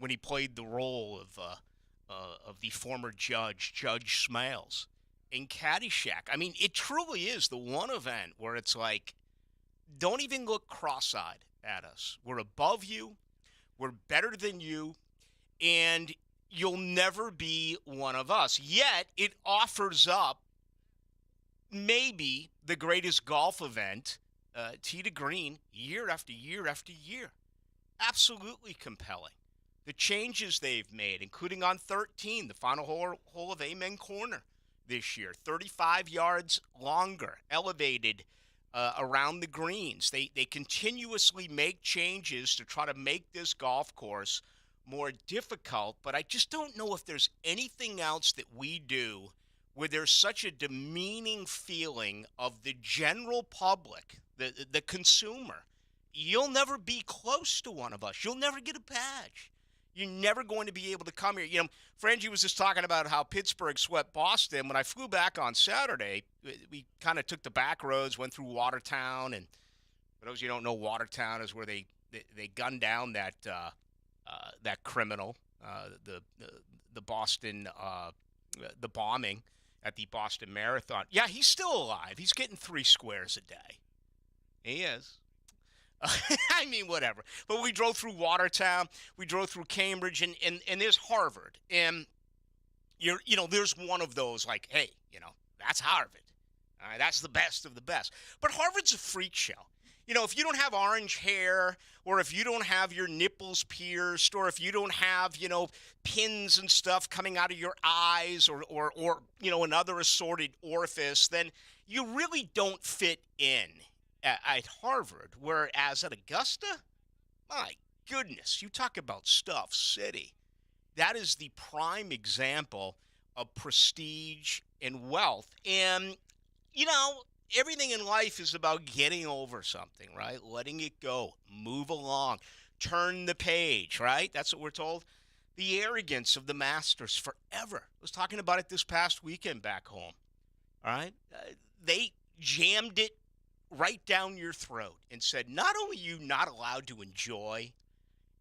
when he played the role of the former judge, Judge Smales, in Caddyshack. I mean, it truly is the one event where it's like, don't even look cross-eyed at us. We're above you. We're better than you, and you'll never be one of us. Yet it offers up maybe the greatest golf event, tee to green, year after year after year. Absolutely compelling. The changes they've made, including on 13, the final hole of Amen Corner this year, 35 yards longer, elevated around the greens. They continuously make changes to try to make this golf course more difficult, but I just don't know if there's anything else that we do where there's such a demeaning feeling of the general public, the consumer. You'll never be close to one of us. You'll never get a badge. You're never going to be able to come here. You know, Frangie was just talking about how Pittsburgh swept Boston. When I flew back on Saturday, we kind of took the back roads, went through Watertown, and for those of you who don't know, Watertown is where they gunned down that criminal, the Boston the bombing at the Boston Marathon. Yeah, he's still alive. He's getting 3 squares a day. He is. I mean, whatever. But we drove through Watertown, we drove through Cambridge, and there's Harvard. And there's one of those like, hey, that's Harvard. All right, that's the best of the best. But Harvard's a freak show. If you don't have orange hair, or if you don't have your nipples pierced, or if you don't have, pins and stuff coming out of your eyes, or another assorted orifice, then you really don't fit in at Harvard. Whereas at Augusta, my goodness, you talk about Stuff City. That is the prime example of prestige and wealth. And, everything in life is about getting over something, right? Letting it go, move along, turn the page, right? That's what we're told. The arrogance of the Masters forever. I was talking about it this past weekend back home, all right? They jammed it right down your throat and said, not only are you not allowed to enjoy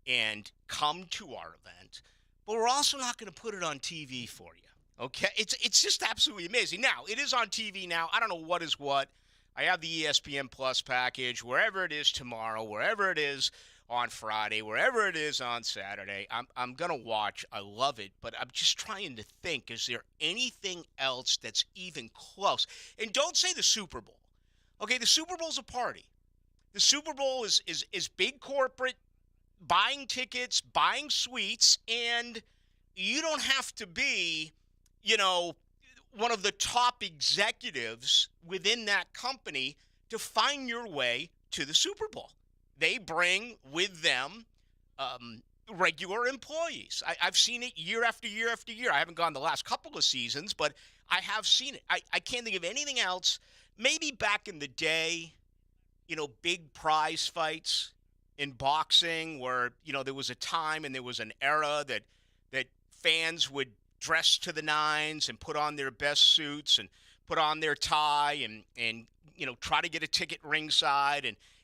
and come to our event, but we're also not going to put it on TV for you. Okay, it's just absolutely amazing. Now, it is on TV now. I don't know what is what. I have the ESPN Plus package, wherever it is tomorrow, wherever it is on Friday, wherever it is on Saturday. I'm going to watch. I love it, but I'm just trying to think, is there anything else that's even close? And don't say the Super Bowl. Okay, the Super Bowl's a party. The Super Bowl is big corporate, buying tickets, buying suites, and you don't have to be one of the top executives within that company to find your way to the Super Bowl. They bring with them regular employees. I've seen it year after year after year. I haven't gone the last couple of seasons, but I have seen it. I can't think of anything else. Maybe back in the day, big prize fights in boxing where, there was a time and there was an era that fans would dress to the nines and put on their best suits and put on their tie and try to get a ticket ringside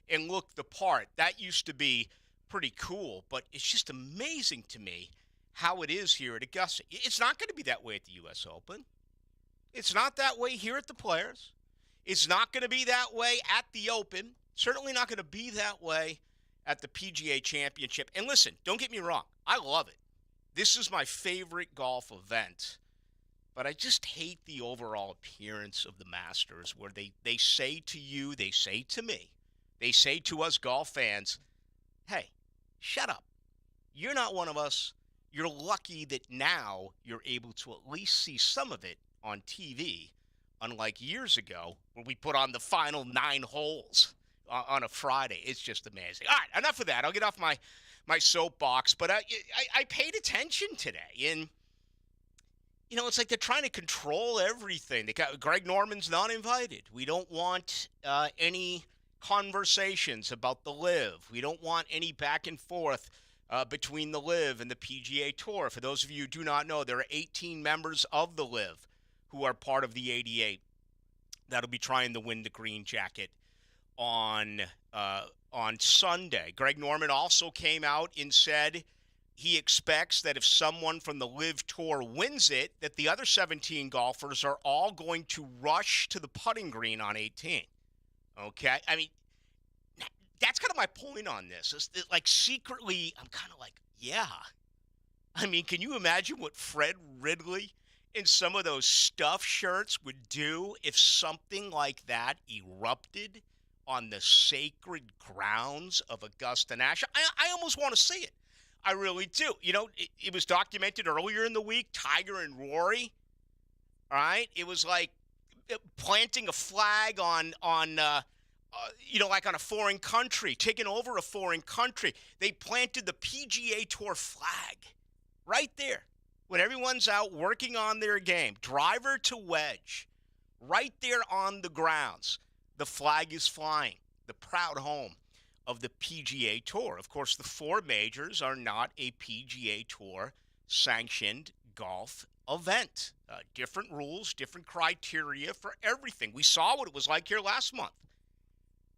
and look the part. That used to be pretty cool, but it's just amazing to me how it is here at Augusta. It's not going to be that way at the U.S. Open. It's not that way here at the Players. It's not going to be that way at the Open. Certainly not going to be that way at the PGA Championship. And listen, don't get me wrong. I love it. This is my favorite golf event, but I just hate the overall appearance of the Masters where they say to you, they say to me, they say to us golf fans, hey, shut up. You're not one of us. You're lucky that now you're able to at least see some of it on TV, unlike years ago where we put on the final 9 holes on a Friday. It's just amazing. All right, enough of that. I'll get off my soapbox, but I paid attention today, and it's like they're trying to control everything. They got Greg Norman's not invited. We don't want any conversations about the LIV. We don't want any back and forth between the LIV and the PGA Tour. For those of you who do not know, there are 18 members of the LIV who are part of the 88 that'll be trying to win the green jacket on Sunday. Greg Norman also came out and said he expects that if someone from the Live Tour wins it, that the other 17 golfers are all going to rush to the putting green on 18. Okay? I mean, that's kind of my point on this. Is that, like, secretly, I'm kind of like, yeah. I mean, can you imagine what Fred Ridley in some of those stuff shirts would do if something like that erupted on the sacred grounds of Augusta National? I almost want to see it. I really do. You know, it was documented earlier in the week, Tiger and Rory. All right, it was like planting a flag on like on a foreign country, taking over a foreign country. They planted the PGA Tour flag right there when everyone's out working on their game, driver to wedge, right there on the grounds. The flag is flying, the proud home of the PGA Tour. Of course, the four majors are not a PGA Tour sanctioned golf event. Different rules, different criteria for everything. We saw what it was like here last month.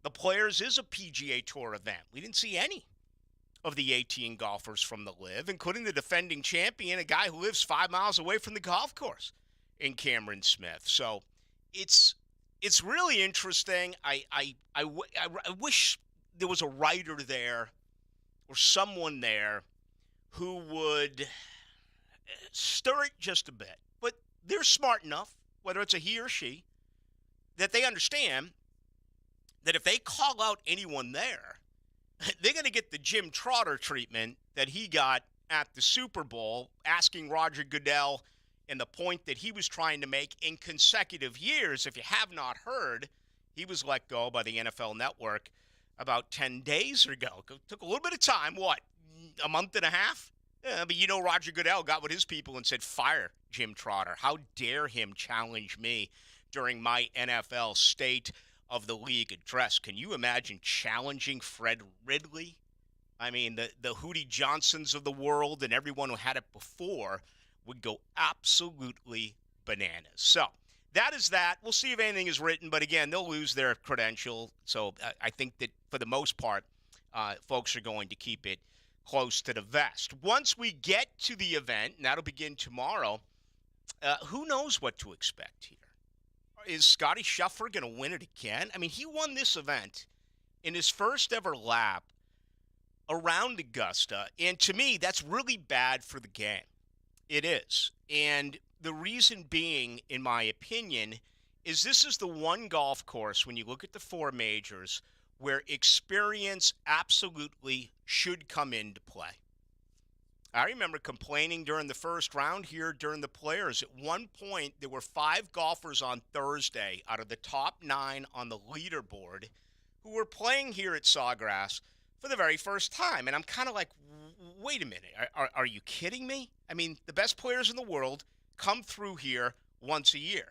The Players is a PGA Tour event. We didn't see any of the 18 golfers from the Live, including the defending champion, a guy who lives 5 miles away from the golf course in Cameron Smith. So it's really interesting. I wish there was a writer there or someone there who would stir it just a bit. But they're smart enough, whether it's a he or she, that they understand that if they call out anyone there, they're going to get the Jim Trotter treatment that he got at the Super Bowl, asking Roger Goodell and the point that he was trying to make in consecutive years. If you have not heard, he was let go by the NFL Network about 10 days ago. It took a little bit of time, what, a month and a half? But you know, Roger Goodell got with his people and said, fire Jim Trotter. How dare him challenge me during my NFL State of the League address? Can you imagine challenging Fred Ridley? I mean, the Hootie Johnsons of the world and everyone who had it before would go absolutely bananas. So that is that. We'll see if anything is written, but again, they'll lose their credential. So I think that for the most part, folks are going to keep it close to the vest. Once we get to the event, and that'll begin tomorrow, who knows what to expect here? Is Scotty Scheffler going to win it again? I mean, he won this event in his first ever lap around Augusta, and to me, that's really bad for the game. It is. And the reason being, in my opinion, is this is the one golf course, when you look at the four majors, where experience absolutely should come into play. I remember complaining during the first round here during the Players. At one point, there were 5 golfers on Thursday out of the top 9 on the leaderboard who were playing here at Sawgrass for the very first time. And I'm kind of like, wait a minute, are you kidding me? I mean, the best players in the world come through here once a year.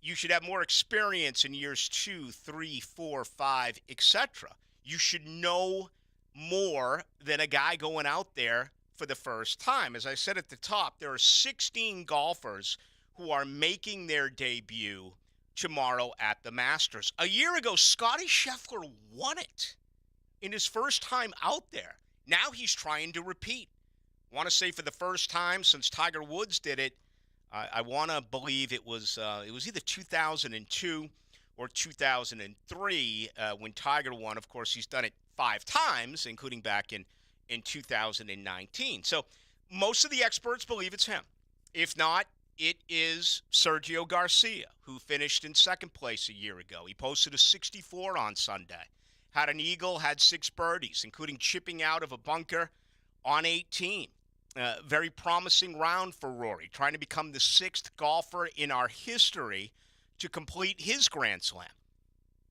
You should have more experience in years 2, 3, 4, 5, etc. You should know more than a guy going out there for the first time. As I said at the top, there are 16 golfers who are making their debut tomorrow at the Masters. A year ago, Scotty Scheffler won it in his first time out there. Now he's trying to repeat. I want to say for the first time since Tiger Woods did it, I want to believe it was either 2002 or 2003 when Tiger won. Of course, he's done it 5 times, including back in 2019. So most of the experts believe it's him. If not, it is Sergio Garcia, who finished in second place a year ago. He posted a 64 on Sunday, had an eagle, had 6 birdies, including chipping out of a bunker on 18. Very promising round for Rory, trying to become the 6th golfer in our history to complete his Grand Slam.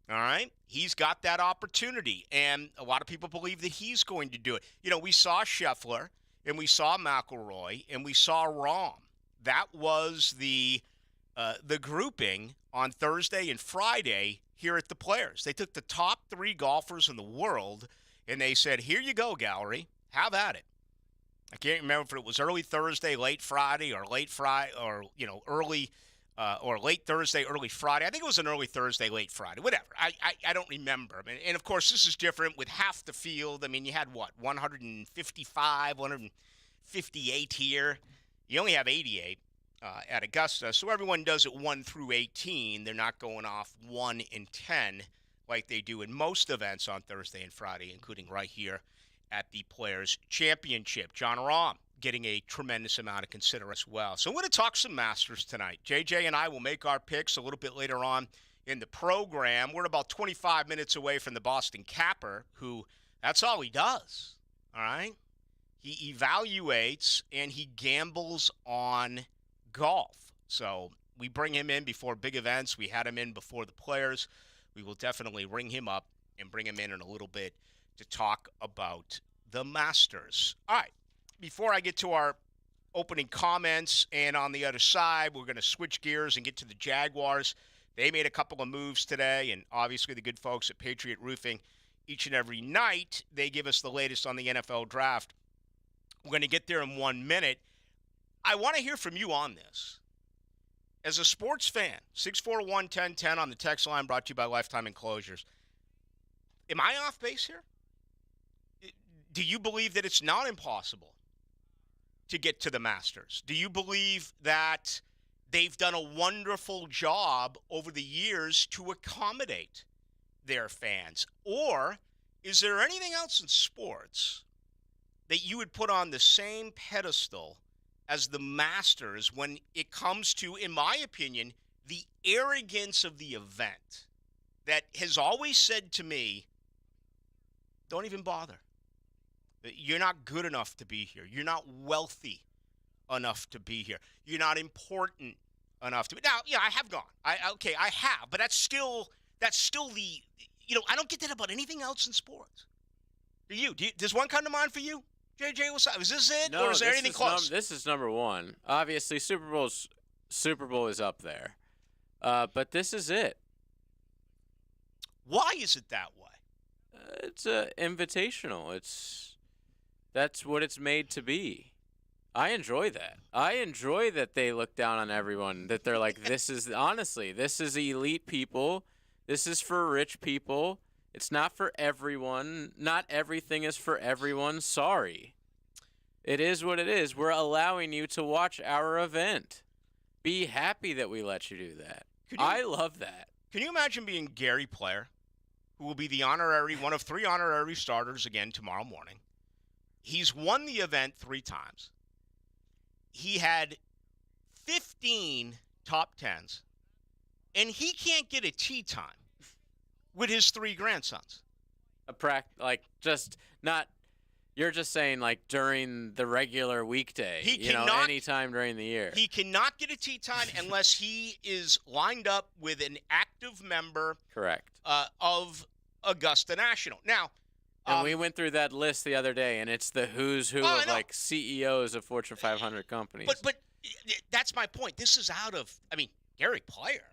All right? He's got that opportunity, and a lot of people believe that he's going to do it. You know, we saw Scheffler, and we saw McIlroy, and we saw Rahm. That was the grouping on Thursday and Friday here at the Players. They took the top 3 golfers in the world, and they said, here you go, gallery. Have at it. I can't remember if it was early Thursday, late Friday, or late Friday, or, early or late Thursday, early Friday. I think it was an early Thursday, late Friday, whatever. I don't remember. And, of course, this is different with half the field. I mean, you had, 155, 58 here. You only have 88 at Augusta, so everyone does it 1 through 18. They're not going off 1 and 10 like they do in most events on Thursday and Friday, including right here at the Players' Championship. John Rahm getting a tremendous amount of consideration as well. So we're going to talk some Masters tonight. JJ and I will make our picks a little bit later on in the program. We're about 25 minutes away from the Boston Capper, who that's all he does, all right? He evaluates and he gambles on golf. So we bring him in before big events. We had him in before the Players. We will definitely ring him up and bring him in a little bit to talk about the Masters. All right, before I get to our opening comments and on the other side, we're going to switch gears and get to the Jaguars. They made a couple of moves today, and obviously the good folks at Patriot Roofing, each and every night, they give us the latest on the NFL draft. We're going to get there in 1 minute. I want to hear from you on this. As a sports fan, 641-1010 on the text line brought to you by Lifetime Enclosures. Am I off base here? Do you believe that it's not impossible to get to the Masters? Do you believe that they've done a wonderful job over the years to accommodate their fans? Or is there anything else in sports that you would put on the same pedestal as the Masters when it comes to, in my opinion, the arrogance of the event that has always said to me, don't even bother. You're not good enough to be here. You're not wealthy enough to be here. You're not important enough to be. Now, yeah, I have gone. I have, but that's still the, I don't get that about anything else in sports. Does one come to mind for you? JJ, what's up? Is this it, or is there anything close? This is number one. Obviously, Super Bowl is up there, but this is it. Why is it that way? It's a invitational. That's what it's made to be. I enjoy that. I enjoy that they look down on everyone. That they're like, this is elite people. This is for rich people. It's not for everyone. Not everything is for everyone. Sorry. It is what it is. We're allowing you to watch our event. Be happy that we let you do that. I love that. Can you imagine being Gary Player, who will be the one of 3 honorary starters again tomorrow morning? He's won the event 3 times. He had 15 top 10s, and he can't get a tee time with his 3 grandsons. You're just saying like during the regular weekday, anytime during the year. He cannot get a tee time unless he is lined up with an active member. Correct. Of Augusta National. Now, and we went through that list the other day, and it's the who's who of like CEOs of Fortune 500 companies. But that's my point. This is out of, Gary Player.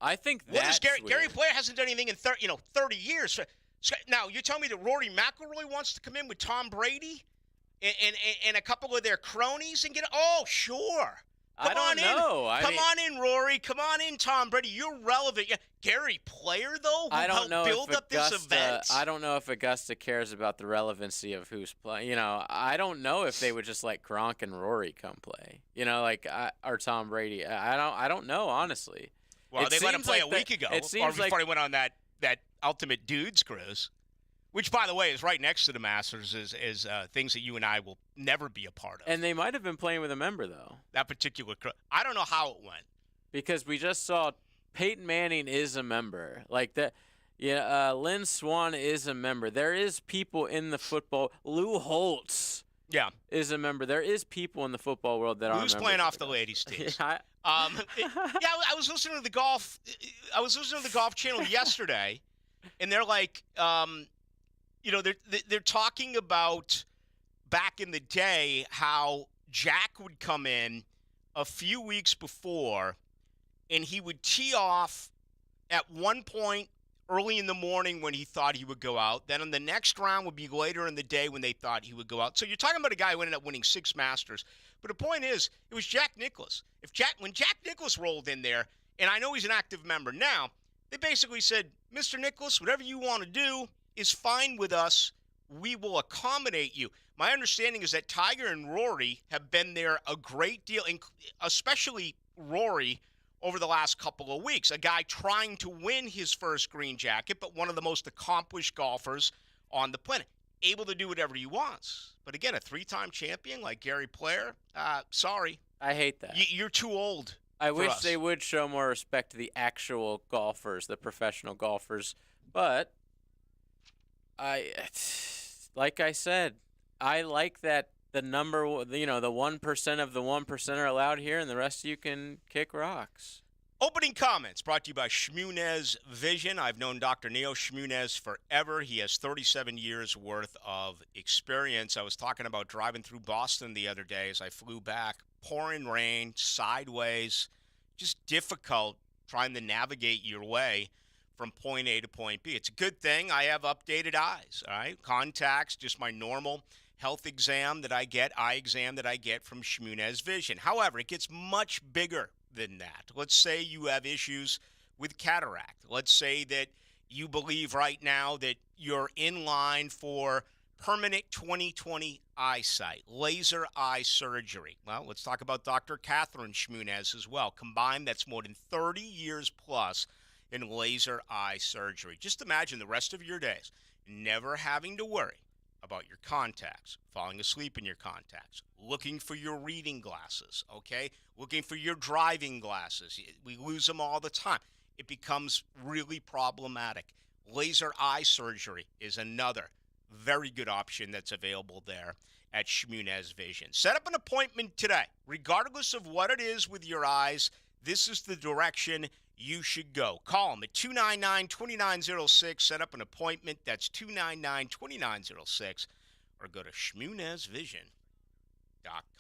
I think that's Gary Player hasn't done anything in 30 years. Now, you're telling me that Rory McIlroy wants to come in with Tom Brady and a couple of their cronies and get – oh, sure. Come on in, Rory. Come on in, Tom Brady. You're relevant. Yeah. Gary Player, though, who helped build up this event. I don't know if Augusta cares about the relevancy of who's playing. I don't know if they would just let Gronk and Rory come play. Or Tom Brady. I don't know, honestly. Well, they let him play a week ago, or before he went on that Ultimate Dudes cruise, which, by the way, is right next to the Masters, is things that you and I will never be a part of. And they might have been playing with a member, though. That particular cruise. I don't know how it went. Because we just saw Peyton Manning is a member. Like that. Yeah, Lynn Swann is a member. There is people in the football. Lou Holtz is a member. There is people in the football world that are members. Who's playing off the ladies' teams? I was listening to the golf. I was listening to the Golf Channel yesterday, and they're like, they're talking about back in the day how Jack would come in a few weeks before, and he would tee off at one point early in the morning when he thought he would go out. Then on the next round would be later in the day when they thought he would go out. So you're talking about a guy who ended up winning 6 Masters. But the point is, it was Jack Nicklaus. When Jack Nicklaus rolled in there, and I know he's an active member now, they basically said, Mr. Nicklaus, whatever you want to do is fine with us. we will accommodate you. My understanding is that Tiger and Rory have been there a great deal, especially Rory over the last couple of weeks. A guy trying to win his first green jacket, but one of the most accomplished golfers on the planet, able to do whatever he wants. But again, a three-time champion like Gary Player, sorry. I hate that. You're too old. I for wish us. they would show more respect to the actual golfers, the professional golfers. But like I said, I like that the 1% of the 1% are allowed here, and the rest of you can kick rocks. Opening comments brought to you by Shmunez Vision. I've known Dr. Neo Shmunez forever. He has 37 years worth of experience. I was talking about driving through Boston the other day as I flew back. Pouring rain, sideways, just difficult trying to navigate your way from point A to point B. It's a good thing I have updated eyes, all right? Contacts, just my normal health exam that I get, eye exam that I get from Shmunez Vision. However, it gets much bigger than that. Let's say you have issues with cataract. Let's say that you believe right now that you're in line for permanent 20/20 eyesight, laser eye surgery. Well, let's talk about Dr. Catherine Shmunez as well. Combined, that's more than 30 years plus in laser eye surgery. Just imagine the rest of your days never having to worry about your contacts, falling asleep in your contacts, looking for your reading glasses, okay? Looking for your driving glasses. We lose them all the time. It becomes really problematic. Laser eye surgery is another very good option that's available there at Shmunez Vision. Set up an appointment today. Regardless of what it is with your eyes, this is the direction you should go. Call them at 299-2906. Set up an appointment. That's 299-2906. Or go to shmunezvision.com.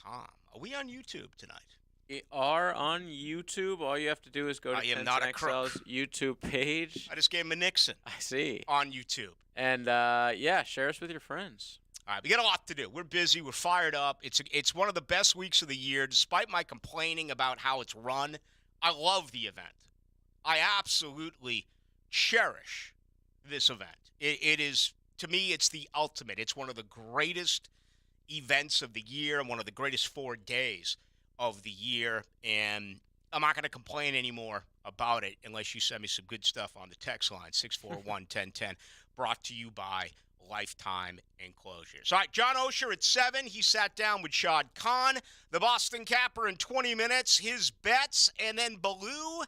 Are we on YouTube tonight? We are on YouTube. All you have to do is go to I am not a crook. XL's YouTube page. I just gave him a Nixon I see. on YouTube. And, share us with your friends. All right, we got a lot to do. We're busy. We're fired up. It's one of the best weeks of the year. Despite my complaining about how it's run, I love the event. I absolutely cherish this event. It is, to me, it's the ultimate. It's one of the greatest events of the year and one of the greatest 4 days of the year. And I'm not going to complain anymore about it unless you send me some good stuff on the text line, 641-1010, brought to you by Lifetime Enclosures. All right, John Osher at 7. He sat down with Shad Khan, the Boston Capper, in 20 minutes. His bets, and then Ballou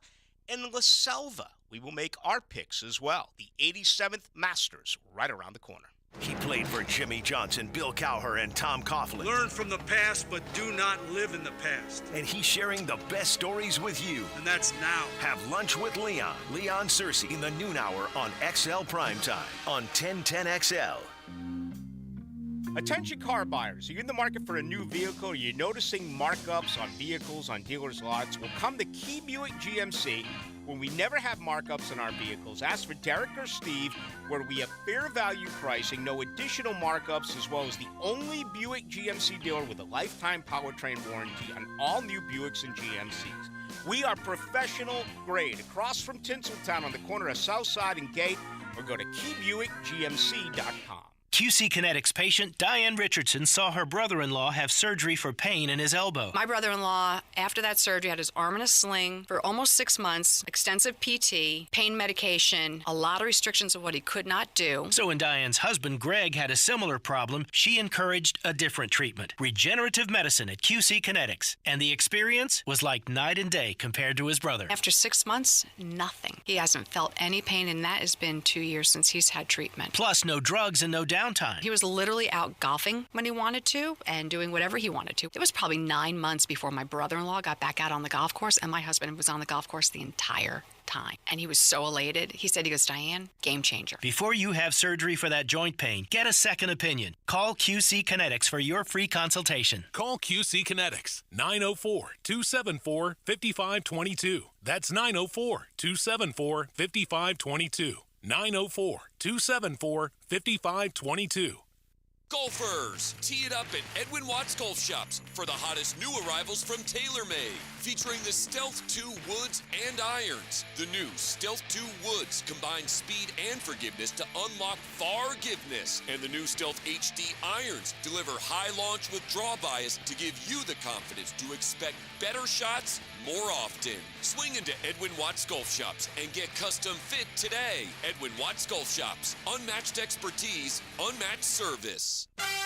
and La Selva. We will make our picks as well. The 87th Masters right around the corner. He played for Jimmy Johnson, Bill Cowher, and Tom Coughlin. Learn from the past, but do not live in the past. And he's sharing the best stories with you. And that's now. Have lunch with Leon Searcy, in the noon hour on XL Primetime on 1010XL. Attention car buyers. Are you in the market for a new vehicle? Are you noticing markups on vehicles on dealers' lots? Well, come to Key Buick GMC, where we never have markups on our vehicles. Ask for Derek or Steve, where we have fair value pricing, no additional markups, as well as the only Buick GMC dealer with a lifetime powertrain warranty on all new Buicks and GMCs. We are professional grade, across from Tinseltown on the corner of Southside and Gate, or go to keybuickgmc.com. QC Kinetics patient Diane Richardson saw her brother-in-law have surgery for pain in his elbow. My brother-in-law, after that surgery, had his arm in a sling for almost 6 months, extensive PT, pain medication, a lot of restrictions of what he could not do. So when Diane's husband, Greg, had a similar problem, she encouraged a different treatment, regenerative medicine at QC Kinetics. And the experience was like night and day compared to his brother. After 6 months, nothing. He hasn't felt any pain, and that has been 2 years since he's had treatment. Plus, no drugs and no downtime. He was literally out golfing when he wanted to and doing whatever he wanted to. It was probably 9 months before my brother-in-law got back out on the golf course, and my husband was on the golf course the entire time. And he was so elated. He goes, Diane, game changer. Before you have surgery for that joint pain, get a second opinion. Call QC Kinetics for your free consultation. Call QC Kinetics, 904-274-5522. That's 904-274-5522. 904-274-5522. Golfers, tee it up at Edwin Watts Golf Shops for the hottest new arrivals from TaylorMade, featuring the Stealth 2 Woods and Irons. The new Stealth 2 Woods combine speed and forgiveness to unlock forgiveness, and the new Stealth HD Irons deliver high launch with draw bias to give you the confidence to expect better shots more often. Swing into Edwin Watts Golf Shops and get custom fit today. Edwin Watts Golf Shops, unmatched expertise, unmatched service.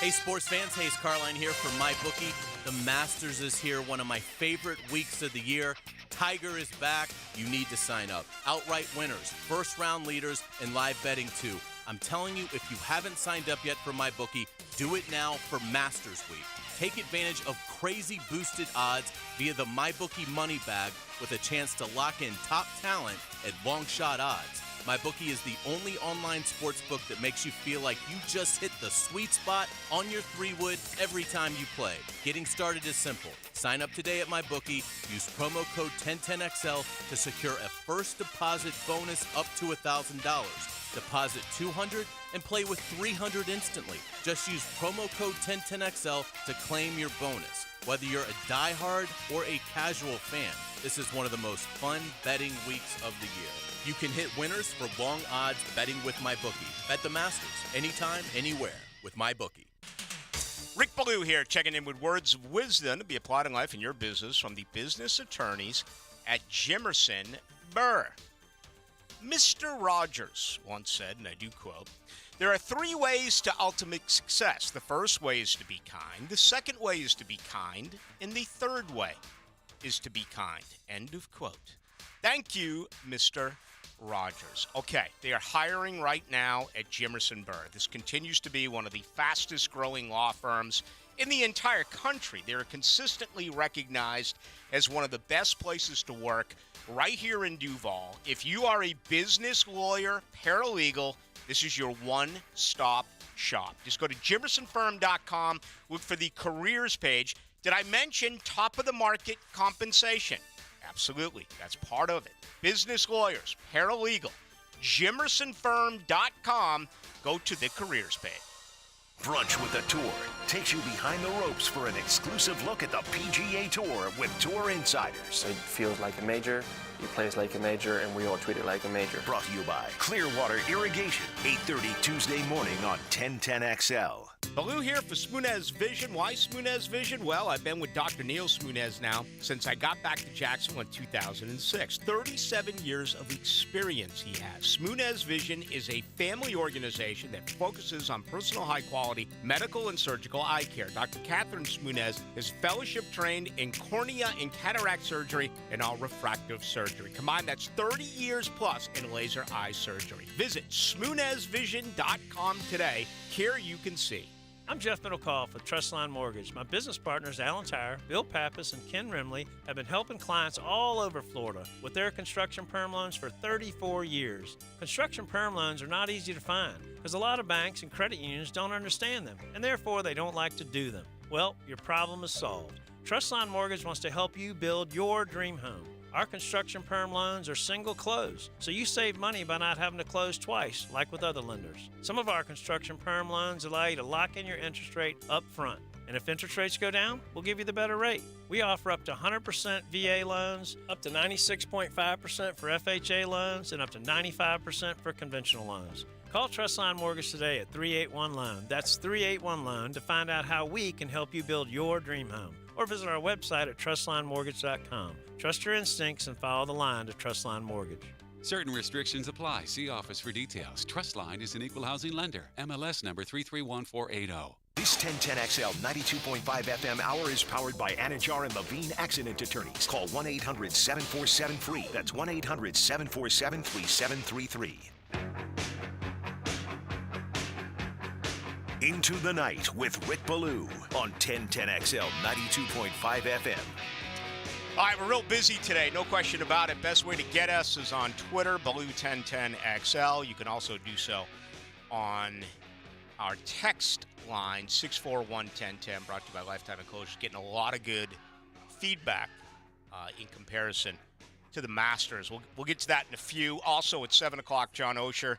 Hey, sports fans, Hayes Carline here for MyBookie. The Masters is here, one of my favorite weeks of the year. Tiger is back. You need to sign up. Outright winners, first-round leaders, and live betting too. I'm telling you, if you haven't signed up yet for MyBookie, do it now for Masters Week. Take advantage of crazy boosted odds via the MyBookie Money Bag with a chance to lock in top talent at long shot odds. MyBookie is the only online sportsbook that makes you feel like you just hit the sweet spot on your three-wood every time you play. Getting started is simple. Sign up today at MyBookie. Use promo code 1010XL to secure a first deposit bonus up to $1,000. Deposit $200 and play with $300 instantly. Just use promo code 1010XL to claim your bonus. Whether you're a diehard or a casual fan, this is one of the most fun betting weeks of the year. You can hit winners for long odds betting with MyBookie. Bet the Masters anytime, anywhere with MyBookie. Rick Ballou here, checking in with words of wisdom to be applied in life and your business from the business attorneys at Jimerson Burr. Mr. Rogers once said, and I do quote, "There are three ways to ultimate success. The first way is to be kind. The second way is to be kind. And the third way is to be kind." End of quote. Thank you, Mr. Rogers. Okay, they are hiring right now at Jimerson Burr. This continues to be one of the fastest growing law firms in the entire country. They are consistently recognized as one of the best places to work right here in Duval. If you are a business lawyer, paralegal, this is your one-stop shop. Just go to jimersonfirm.com, look for the careers page. Did I mention top-of-the-market compensation? Absolutely. That's part of it. Business lawyers, paralegal, jimersonfirm.com. Go to the careers page. Brunch with the Tour takes you behind the ropes for an exclusive look at the PGA Tour with Tour Insiders. It feels like a major, it plays like a major, and we all treat it like a major. Brought to you by Clearwater Irrigation, 8:30 Tuesday morning on 1010XL. Ballou here for Smunez Vision. Why Smunez Vision? Well, I've been with Dr. Neil Smunez now since I got back to Jacksonville in 2006. 37 years of experience he has. Smunez Vision is a family organization that focuses on personal high-quality medical and surgical eye care. Dr. Catherine Smunez is fellowship trained in cornea and cataract surgery and all refractive surgery. Combined, that's 30 years plus in laser eye surgery. Visit SmunezVision.com today. Care you can see. I'm Jeff Middlecoff with Trustline Mortgage. My business partners, Alan Tyre, Bill Pappas, and Ken Rimley, have been helping clients all over Florida with their construction perm loans for 34 years. Construction perm loans are not easy to find because a lot of banks and credit unions don't understand them, and therefore they don't like to do them. Well, your problem is solved. Trustline Mortgage wants to help you build your dream home. Our construction perm loans are single close, so you save money by not having to close twice, like with other lenders. Some of our construction perm loans allow you to lock in your interest rate up front. And if interest rates go down, we'll give you the better rate. We offer up to 100% VA loans, up to 96.5% for FHA loans, and up to 95% for conventional loans. Call Trustline Mortgage today at 381-LOAN. That's 381-LOAN to find out how we can help you build your dream home. Or visit our website at trustlinemortgage.com. Trust your instincts and follow the line to Trustline Mortgage. Certain restrictions apply. See office for details. Trustline is an equal housing lender. MLS number 331480. This 1010XL 92.5 FM hour is powered by Anajar and Levine Accident Attorneys. Call 1-800-747-FREE. That's 1-800-747-3733. Into the Night with Rick Ballou on 1010XL 92.5 FM. All right, we're real busy today, no question about it. Best way to get us is on Twitter, Ballou1010XL. You can also do so on our text line, 641-1010, brought to you by Lifetime Enclosures. Getting a lot of good feedback in comparison to the Masters. We'll get to that in a few. Also at 7 o'clock, John Osher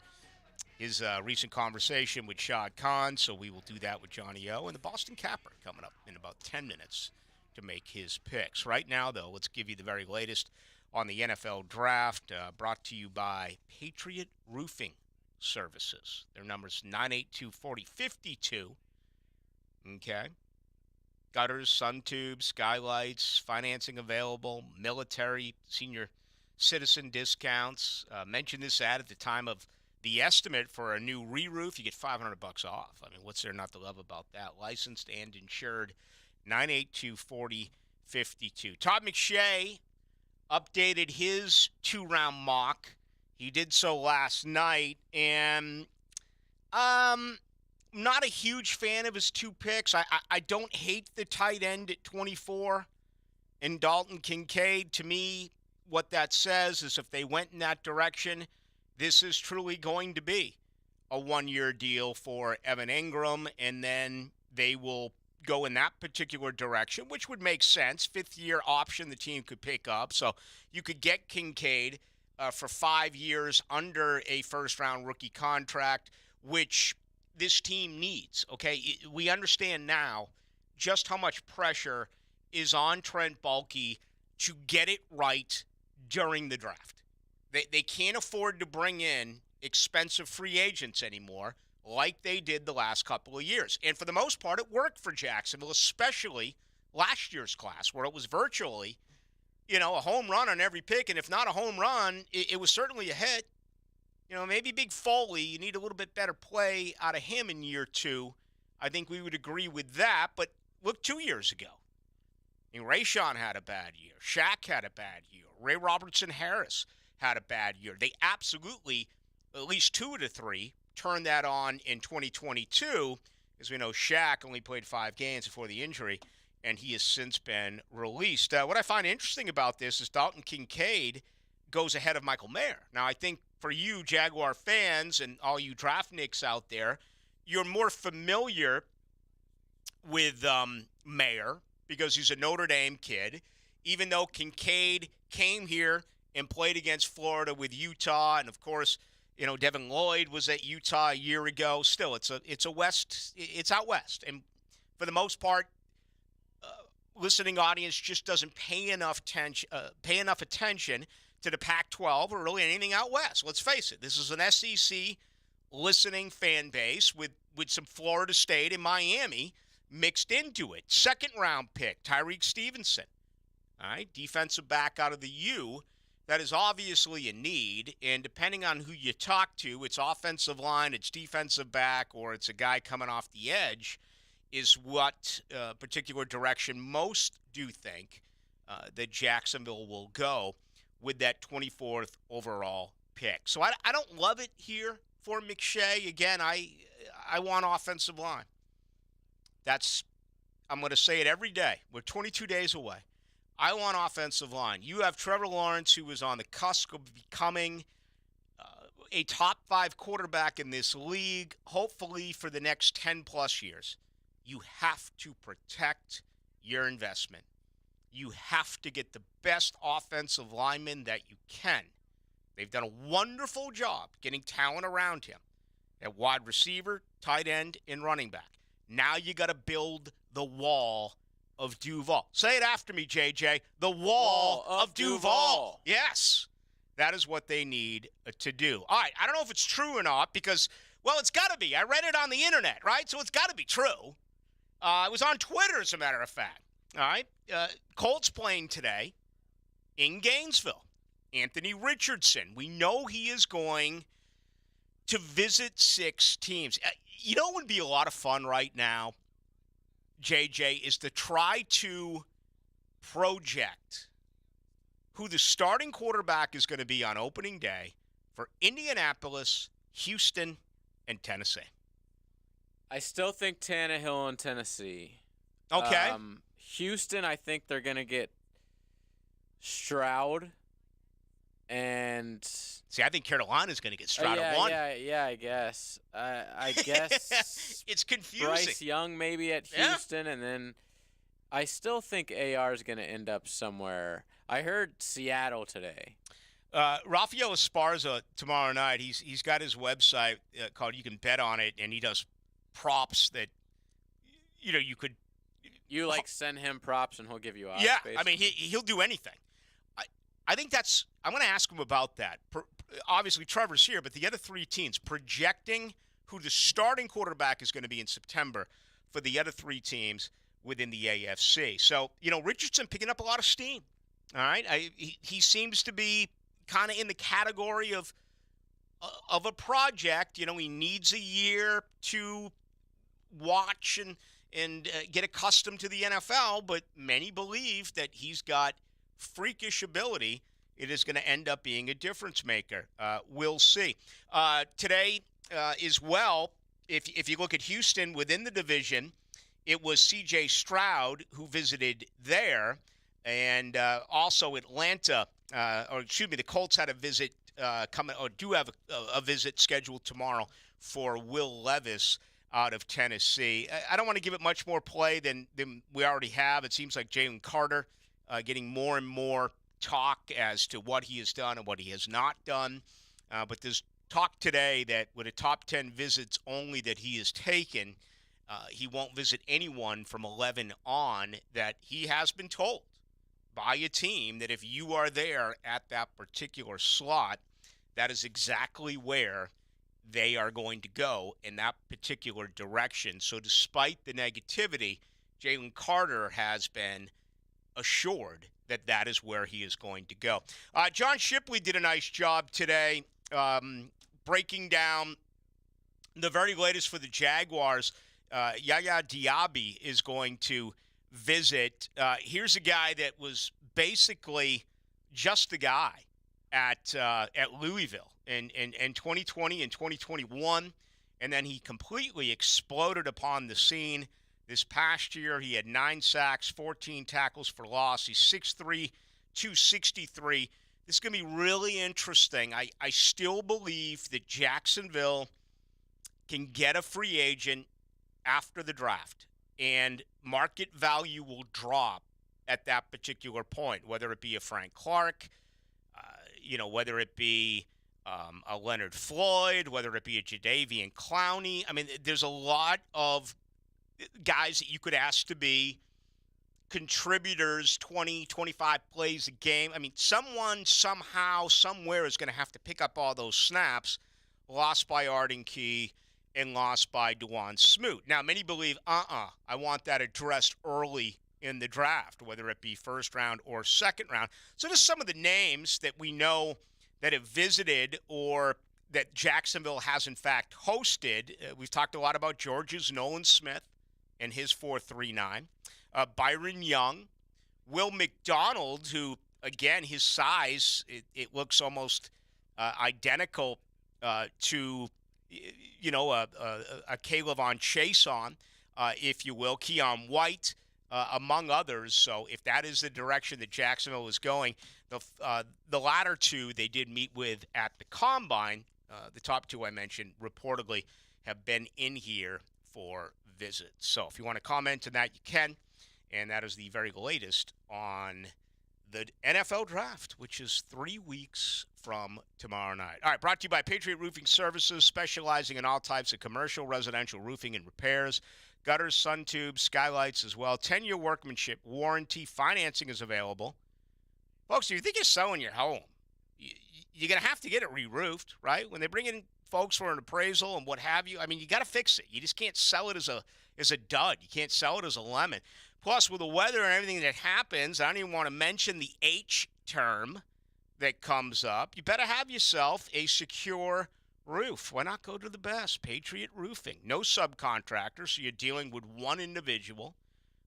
his recent conversation with Shad Khan, so we will do that with Johnny O. And the Boston Capper coming up in about 10 minutes to make his picks. Right now, though, let's give you the very latest on the NFL Draft, brought to you by Patriot Roofing Services. Their number's 982-4052. Okay. Gutters, sun tubes, skylights, financing available, military, senior citizen discounts. Mentioned this ad at the time of the estimate for a new re-roof. You get $500 off. I mean, what's there not to love about that? Licensed and insured. 982-4052. Todd McShay updated his 2-round mock. He did so last night, and not a huge fan of his 2 picks. I don't hate the tight end at 24 and Dalton Kincaid. To me, what that says is if they went in that direction, this is truly going to be a 1-year deal for Evan Ingram, and then they will go in that particular direction, which would make sense. 5th-year option the team could pick up. So you could get Kincaid for 5 years under a first-round rookie contract, which this team needs, okay? We understand now just how much pressure is on Trent Baalke to get it right during the draft. They can't afford to bring in expensive free agents anymore like they did the last couple of years. And for the most part, it worked for Jacksonville, especially last year's class, where it was virtually, a home run on every pick. And if not a home run, it was certainly a hit. Maybe Big Foley, you need a little bit better play out of him in year 2. I think we would agree with that. But look 2 years ago. Rayshawn had a bad year. Shaq had a bad year. Ray Robertson Harris had a bad year. They absolutely, at least 2 of the 3, turned that on in 2022. As we know, Shaq only played 5 games before the injury, and he has since been released. What I find interesting about this is Dalton Kincaid goes ahead of Michael Mayer. Now, I think for you Jaguar fans and all you draft nicks out there, you're more familiar with Mayer because he's a Notre Dame kid, even though Kincaid came here and played against Florida with Utah. And, of course, Devin Lloyd was at Utah a year ago. Still, it's out west. And for the most part, listening audience just doesn't pay enough attention to the Pac-12 or really anything out west. Let's face it, this is an SEC listening fan base with some Florida State and Miami mixed into it. 2nd-round pick, Tyreek Stevenson. All right, defensive back out of the U. That is obviously a need, and depending on who you talk to, it's offensive line, it's defensive back, or it's a guy coming off the edge, is what particular direction most do think that Jacksonville will go with that 24th overall pick. So I don't love it here for McShay. Again, I want offensive line. I'm going to say it every day. We're 22 days away. I want offensive line. You have Trevor Lawrence, who is on the cusp of becoming a top 5 quarterback in this league, hopefully for the next 10-plus years. You have to protect your investment. You have to get the best offensive lineman that you can. They've done a wonderful job getting talent around him at wide receiver, tight end, and running back. Now you got to build the wall of Duval. Say it after me, JJ. The wall of Duval. Yes. That is what they need to do. All right. I don't know if it's true or not because, well, it's got to be. I read it on the internet, right? So it's got to be true. It was on Twitter, as a matter of fact. All right. Colts playing today in Gainesville. Anthony Richardson. We know he is going to visit 6 teams. You know what would be a lot of fun right now, JJ, is to try to project who the starting quarterback is going to be on opening day for Indianapolis, Houston, and Tennessee. I still think Tannehill in Tennessee. Okay. Houston, I think they're going to get Stroud. And see, I think Carolina's going to get Stroud at 1. Yeah, I guess. I guess it's confusing. Bryce Young maybe at Houston, and then I still think AR is going to end up somewhere. I heard Seattle today. Rafael Esparza tomorrow night. He's got his website called You Can Bet on It, and he does props that you could. You send him props and he'll give you odds. Yeah, basically. I mean he'll do anything. I think that's. I'm going to ask him about that. Obviously, Trevor's here, but the other three teams projecting who the starting quarterback is going to be in September for the other three teams within the AFC. So Richardson picking up a lot of steam. All right, he seems to be kind of in the category of a project. He needs a year to watch and get accustomed to the NFL, but many believe that he's got freakish ability. It is going to end up being a difference maker. We'll see. Today as well, if you look at Houston within the division, it was C.J. Stroud who visited there, and also Atlanta, the Colts had a visit coming, or do have a visit scheduled tomorrow for Will Levis out of Tennessee. I don't want to give it much more play than we already have. It seems like Jalen Carter getting more and more talk as to what he has done and what he has not done. But there's talk today that with a top 10 visits only that he has taken, he won't visit anyone from 11 on, that he has been told by a team that if you are there at that particular slot, that is exactly where they are going to go in that particular direction. So despite the negativity, Jalen Carter has been assured that that is where he is going to go. John Shipley did a nice job today breaking down the very latest for the Jaguars. Yaya Diaby is going to visit. Here's a guy that was basically just a guy at Louisville in 2020 and 2021, and then he completely exploded upon the scene this past year. He had 9 sacks, 14 tackles for loss. He's 6'3", 263. This is going to be really interesting. I still believe that Jacksonville can get a free agent after the draft, and market value will drop at that particular point, whether it be a Frank Clark, whether it be a Leonard Floyd, whether it be a Jadeveon Clowney. I mean, there's a lot of guys that you could ask to be contributors, 20, 25 plays a game. I mean, someone, somehow, somewhere is going to have to pick up all those snaps lost by Arden Key and lost by Dewan Smoot. Now, many believe, I want that addressed early in the draft, whether it be first round or second round. So just some of the names that we know that have visited or that Jacksonville has, in fact, hosted. We've talked a lot about Georgia's Nolan Smith and his 4.39. Byron Young, Will McDonald, who, again, his size, it looks almost identical to, a Caleb Chase on, if you will. Keon White, among others. So if that is the direction that Jacksonville is going, the latter two they did meet with at the Combine. The top two I mentioned reportedly have been in here for visits. So if you want to comment on that, you can. And that is the very latest on the NFL Draft, which is 3 weeks from tomorrow night. All right, brought to you by Patriot Roofing Services, specializing in all types of commercial, residential roofing and repairs, gutters, sun tubes, skylights as well. 10-year workmanship warranty. Financing is available. Folks, if you think you're selling your home, you're going to have to get it re-roofed, right? When they bring in folks for an appraisal and what have you, I mean, you got to fix it. You just can't sell it as a dud. You can't sell it as a lemon. Plus, with the weather and everything that happens, I don't even want to mention the H term that comes up. You better have yourself a secure roof. Why not go to the best? Patriot Roofing. No subcontractor, so you're dealing with one individual.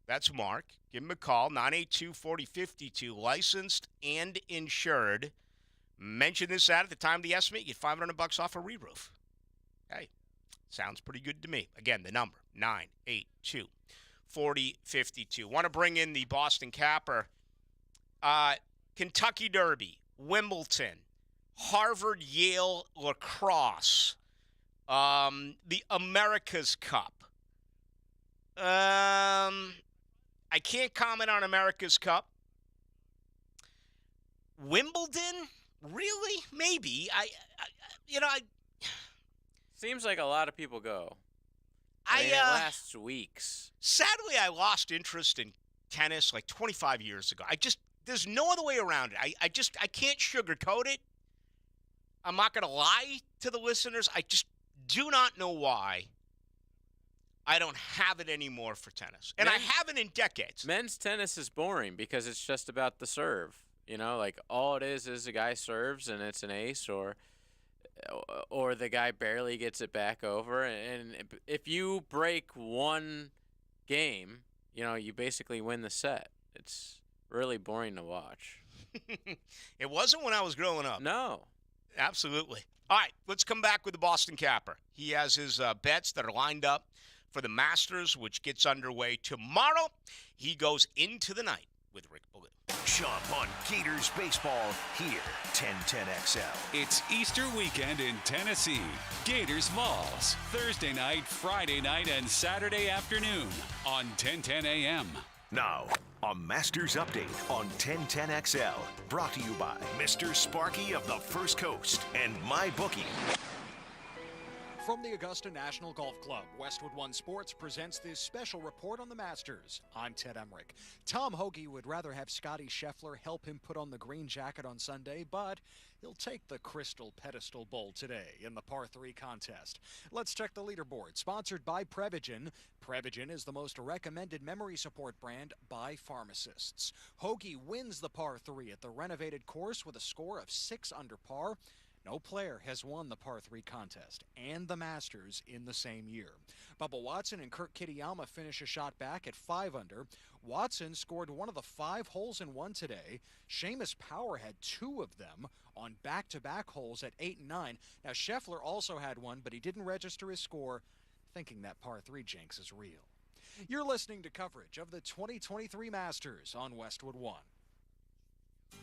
That's Mark. Give him a call, 982-4052, licensed and insured. Mention this ad at the time of the estimate. You get $500 off a re-roof. Hey, sounds pretty good to me. Again, the number, 982-4052. Want to bring in the Boston Capper. Kentucky Derby, Wimbledon, Harvard, Yale lacrosse, the America's Cup. I can't comment on America's Cup. Wimbledon, Really? Maybe. I Seems like a lot of people go. I mean, it lasts weeks. Sadly, I lost interest in tennis like 25 years ago. There's no other way around it. I can't sugarcoat it. I'm not going to lie to the listeners. I just do not know why I don't have it anymore for tennis. And I haven't in decades. Men's tennis is boring because it's just about the serve. You know, like all it is a guy serves and it's an ace, or the guy barely gets it back over. And if you break one game, you know, you basically win the set. It's really boring to watch. It wasn't when I was growing up. No. Absolutely. All right, let's come back with the Boston Capper. He has his bets that are lined up for the Masters, which gets underway tomorrow. He goes into the night with Rick Ballou. Jump on Gators baseball here, 1010XL. It's Easter weekend in Tennessee. Gators Malls, Thursday night, Friday night, and Saturday afternoon on 1010 a.m. Now, a Masters update on 1010XL, brought to you by Mr. Sparky of the First Coast and MyBookie. From the Augusta National Golf Club, Westwood One Sports presents this special report on the Masters. I'm Ted Emmerich. Tom Hoagie would rather have Scotty Scheffler help him put on the green jacket on Sunday, but he'll take the Crystal Pedestal Bowl today in the par 3 contest. Let's check the leaderboard, sponsored by Prevagen. Prevagen is the most recommended memory support brand by pharmacists. Hoagie wins the par 3 at the renovated course with a score of 6 under par. No player has won the par 3 contest and the Masters in the same year. Bubba Watson and Kurt Kitayama finish a shot back at 5 under. Watson scored one of the 5 holes in one today. Seamus Power had 2 of them on back-to-back holes at 8 and 9. Now, Scheffler also had one, but he didn't register his score, thinking that par 3 jinx is real. You're listening to coverage of the 2023 Masters on Westwood One.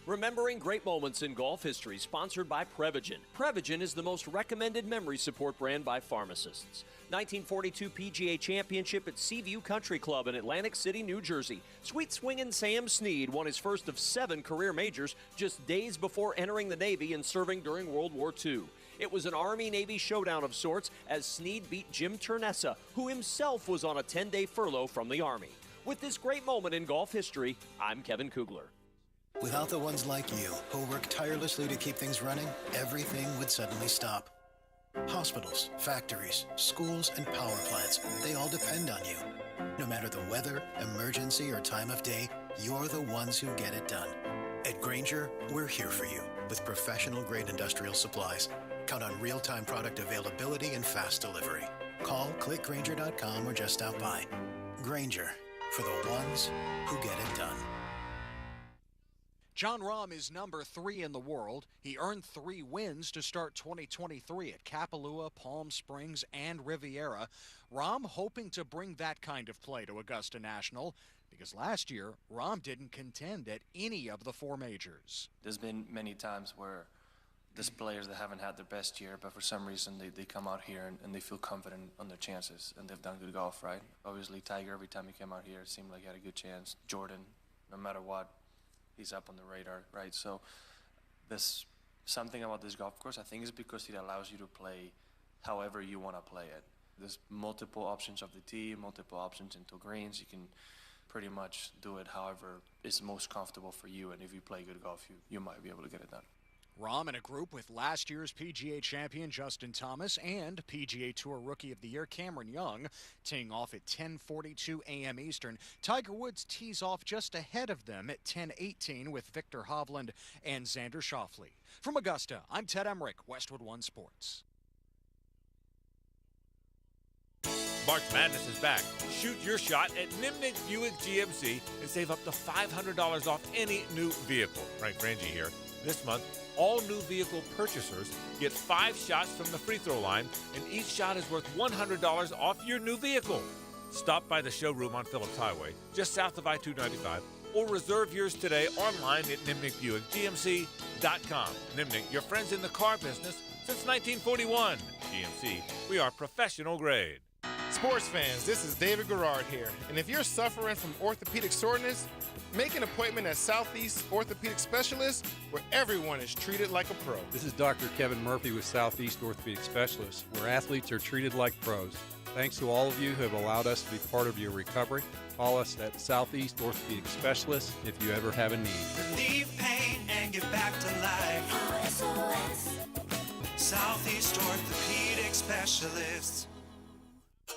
Remembering great moments in golf history, sponsored by Prevagen. Prevagen is the most recommended memory support brand by pharmacists. 1942 PGA Championship at Seaview Country Club in Atlantic City, New Jersey. Sweet swingin' Sam Snead won his first of 7 career majors just days before entering the Navy and serving during World War II. It was an Army-Navy showdown of sorts as Snead beat Jim Turnessa, who himself was on a 10-day furlough from the Army. With this great moment in golf history, I'm Kevin Kugler. Without the ones like you, who work tirelessly to keep things running, everything would suddenly stop. Hospitals, factories, schools, and power plants, they all depend on you. No matter the weather, emergency, or time of day, you're the ones who get it done. At Grainger, we're here for you with professional-grade industrial supplies. Count on real-time product availability and fast delivery. Call, click Grainger.com, or just stop by. Grainger, for the ones who get it done. Jon Rahm is number 3 in the world. He earned 3 wins to start 2023 at Kapalua, Palm Springs, and Riviera. Rahm hoping to bring that kind of play to Augusta National because last year, Rahm didn't contend at any of the 4 majors. There's been many times where there's players that haven't had their best year, but for some reason they come out here and they feel confident on their chances, and they've done good golf, right? Obviously, Tiger, every time he came out here, it seemed like he had a good chance. Jordan, no matter what, he's up on the radar, right? So there's something about this golf course, I think, is because it allows you to play however you want to play it. There's multiple options of the tee, multiple options into greens. You can pretty much do it however is most comfortable for you, and if you play good golf, you might be able to get it done. Rahm in a group with last year's PGA champion Justin Thomas and PGA Tour Rookie of the Year Cameron Young, teeing off at 10:42 a.m. Eastern. Tiger Woods tees off just ahead of them at 10:18 with Victor Hovland and Xander Schauffele. From Augusta, I'm Ted Emmerich, Westwood One Sports. March Madness is back. Shoot your shot at Nimnik Buick GMC and save up to $500 off any new vehicle. Frank Frangie here. This month, all new vehicle purchasers get 5 shots from the free throw line, and each shot is worth $100 off your new vehicle. Stop by the showroom on Phillips Highway, just south of I-295, or reserve yours today online at NimnikBuickGMC.com. Nimnik, your friends in the car business since 1941. GMC, we are professional grade. Sports fans, this is David Garrard here. And if you're suffering from orthopedic soreness, make an appointment at Southeast Orthopedic Specialists, where everyone is treated like a pro. This is Dr. Kevin Murphy with Southeast Orthopedic Specialists, where athletes are treated like pros. Thanks to all of you who have allowed us to be part of your recovery. Call us at Southeast Orthopedic Specialists if you ever have a need. Relieve pain and get back to life. SOS. Southeast Orthopedic Specialists.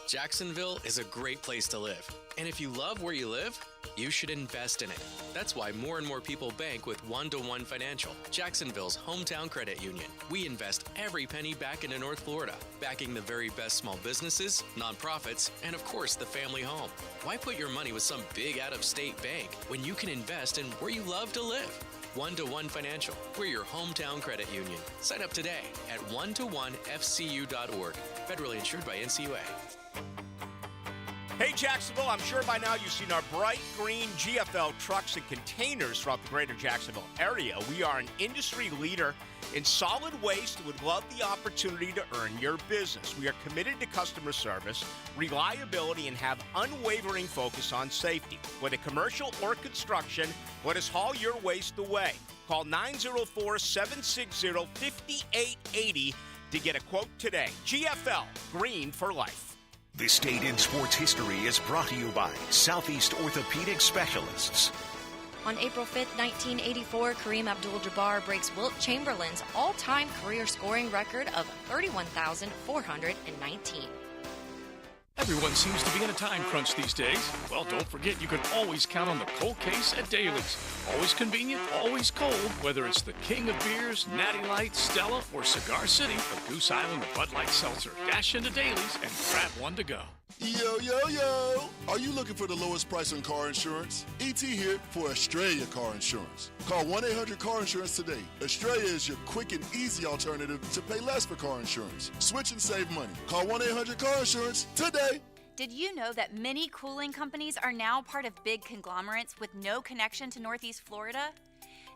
Jacksonville is a great place to live. And if you love where you live, you should invest in it. That's why more and more people bank with One-to-One Financial, Jacksonville's hometown credit union. We invest every penny back into North Florida, backing the very best small businesses, nonprofits, and of course the family home. Why put your money with some big out-of-state bank when you can invest in where you love to live? One-to-One Financial, we're your hometown credit union. Sign up today at one-to-one-fcu.org. Federally insured by NCUA. Hey, Jacksonville, I'm sure by now you've seen our bright green GFL trucks and containers throughout the greater Jacksonville area. We are an industry leader in solid waste and would love the opportunity to earn your business. We are committed to customer service, reliability, and have unwavering focus on safety. Whether commercial or construction, let us haul your waste away. Call 904-760-5880 to get a quote today. GFL, green for life. This date in sports history is brought to you by Southeast Orthopedic Specialists. On April 5th, 1984, Kareem Abdul-Jabbar breaks Wilt Chamberlain's all-time career scoring record of 31,419. Everyone seems to be in a time crunch these days. Well, don't forget you can always count on the cold case at Daly's. Always convenient, always cold, whether it's the king of beers, Natty Light, Stella, or Cigar City, or Goose Island or Bud Light Seltzer. Dash into Daly's and grab one to go. Yo, yo, yo! Are you looking for the lowest price on car insurance? ET here for Australia Car Insurance. Call 1-800-CAR-INSURANCE today. Australia is your quick and easy alternative to pay less for car insurance. Switch and save money. Call 1-800-CAR-INSURANCE today. Did you know that many cooling companies are now part of big conglomerates with no connection to Northeast Florida?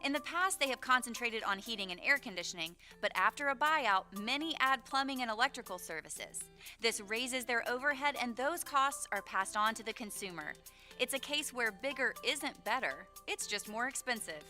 In the past, they have concentrated on heating and air conditioning, but after a buyout, many add plumbing and electrical services. This raises their overhead, and those costs are passed on to the consumer. It's a case where bigger isn't better, it's just more expensive.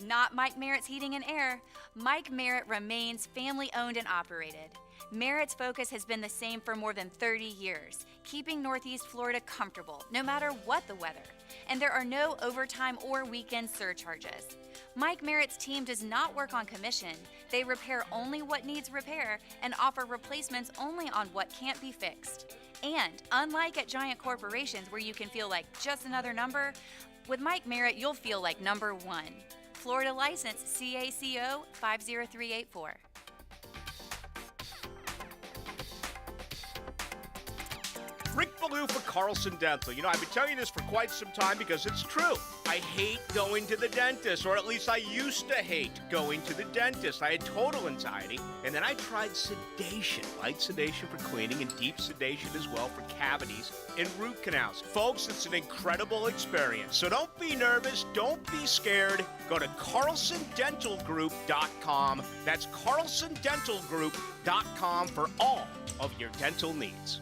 Not Mike Merritt's Heating and Air. Mike Merritt remains family-owned and operated. Merritt's focus has been the same for more than 30 years, keeping Northeast Florida comfortable, no matter what the weather. And there are no overtime or weekend surcharges. Mike Merritt's team does not work on commission. They repair only what needs repair and offer replacements only on what can't be fixed. And unlike at giant corporations where you can feel like just another number, with Mike Merritt, you'll feel like number one. Florida license CACO 50384. Rick Ballou for Carlson Dental. You know, I've been telling you this for quite some time because it's true. I hate going to the dentist, or at least I used to hate going to the dentist. I had total anxiety, and then I tried sedation, light sedation for cleaning and deep sedation as well for cavities and root canals. Folks, it's an incredible experience. So don't be nervous, don't be scared. Go to carlsondentalgroup.com. That's carlsondentalgroup.com for all of your dental needs.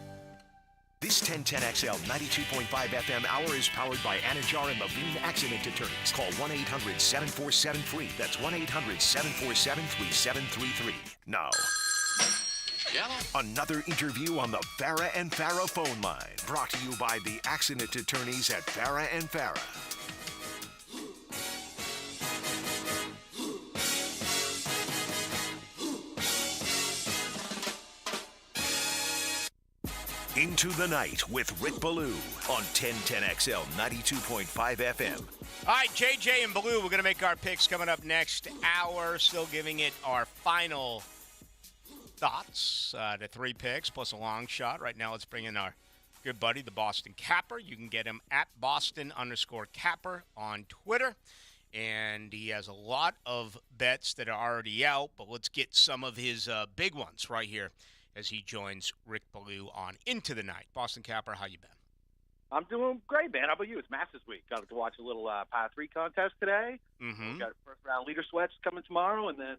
This 1010XL 92.5 FM hour is powered by Anajar and Levine Accident Attorneys. Call 1-800-747-FREE. That's 1-800-747-3733. Now, another interview on the Farah and Farah phone line. Brought to you by the Accident Attorneys at Farah and Farah. Into the Night with Rick Ballou on 1010XL 92.5 FM. All right, JJ and Ballou, we're going to make our picks coming up next hour. Still giving it our final thoughts to 3 picks plus a long shot. Right now, let's bring in our good buddy, the Boston Capper. You can get him at Boston_Capper on Twitter. And he has a lot of bets that are already out, but let's get some of his big ones right here as he joins Rick Ballou on Into the Night. Boston Capper, how you been? I'm doing great, man. How about you? It's Masters Week. Got to watch a little par 3 contest today. Mm-hmm. We got first round leader sweats coming tomorrow, and then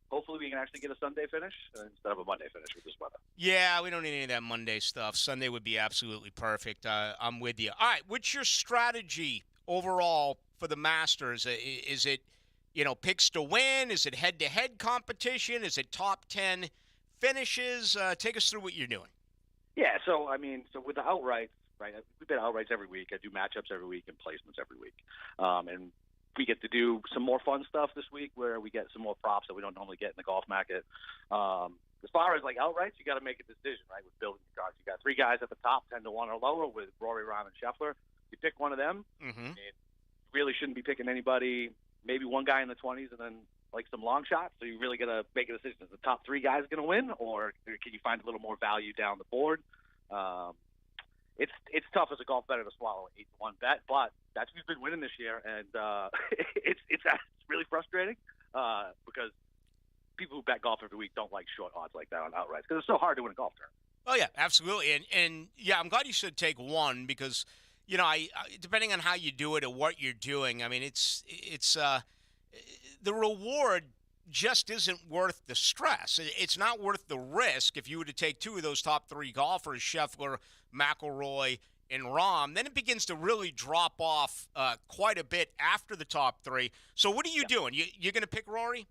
hopefully we can actually get a Sunday finish instead of a Monday finish with this weather. Yeah, we don't need any of that Monday stuff. Sunday would be absolutely perfect. I'm with you. All right, what's your strategy overall for the Masters? Is it, picks to win? Is it head-to-head competition? Is it top 10 finishes? Take us through what you're doing. Yeah, so with the outrights, right? We bet outrights every week. I do matchups every week and placements every week, and we get to do some more fun stuff this week where we get some more props that we don't normally get in the golf market. As far as like outrights, you got to make a decision, right? With building your cards, you got 3 guys at the top, 10-1 or lower, with Rory, Rahm, and Scheffler. You pick one of them. Mm-hmm. You really shouldn't be picking anybody. Maybe one guy in the 20s, and then like some long shots. So you really got to make a decision: is the top 3 guys going to win, or can you find a little more value down the board? It's tough as a golf bettor to swallow an 8-1 bet, but that's who's been winning this year, and it's really frustrating because people who bet golf every week don't like short odds like that on outrights because it's so hard to win a golf tournament. Oh yeah, absolutely, and yeah, I'm glad you said take one because I depending on how you do it or what you're doing, I mean it's the reward just isn't worth the stress. It's not worth the risk if you were to take 2 of those top 3 golfers, Scheffler, McIlroy, and Rahm. Then it begins to really drop off quite a bit after the top 3. So what are you doing? You're going to pick Rory?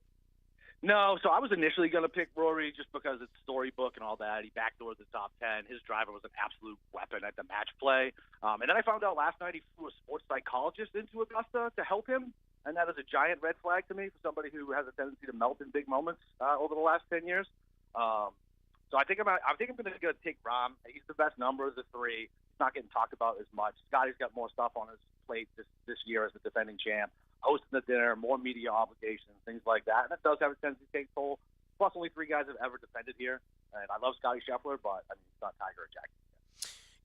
No, so I was initially going to pick Rory just because it's storybook and all that. He backdoored the top 10. His driver was an absolute weapon at the match play. And then I found out last night he flew a sports psychologist into Augusta to help him. And that is a giant red flag to me for somebody who has a tendency to melt in big moments over the last 10 years. So I think I'm going to take Rahm. He's the best number of the 3. He's not getting talked about as much. Scotty's got more stuff on his plate this year as the defending champ, hosting the dinner, more media obligations, things like that. And it does have a tendency to take toll. Plus, only 3 guys have ever defended here. And I love Scotty Scheffler, but it's not Tiger or Jackson.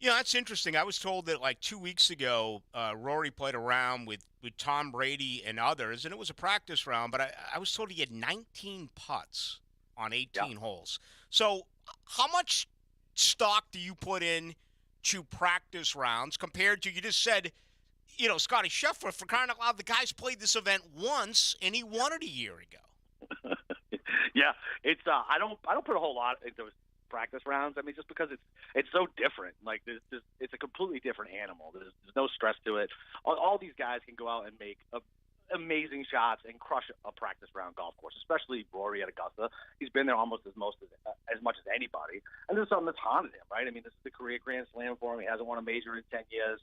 Yeah, that's interesting. I was told that like 2 weeks ago, Rory played around with Tom Brady and others, and it was a practice round, but I was told he had 19 putts on 18 holes. So how much stock do you put in to practice rounds compared to, you just said, Scotty Scheffler, for crying out loud, the guy's played this event once, and he won it a year ago. Yeah, it's I don't put a whole lot into practice rounds. I mean, just because it's so different. Like it's a completely different animal. There's no stress to it. All these guys can go out and make amazing shots and crush a practice round golf course, especially Rory at Augusta. He's been there almost as much as anybody, and there's something that's haunted him, right? I mean, this is the career Grand Slam for him. He hasn't won a major in 10 years.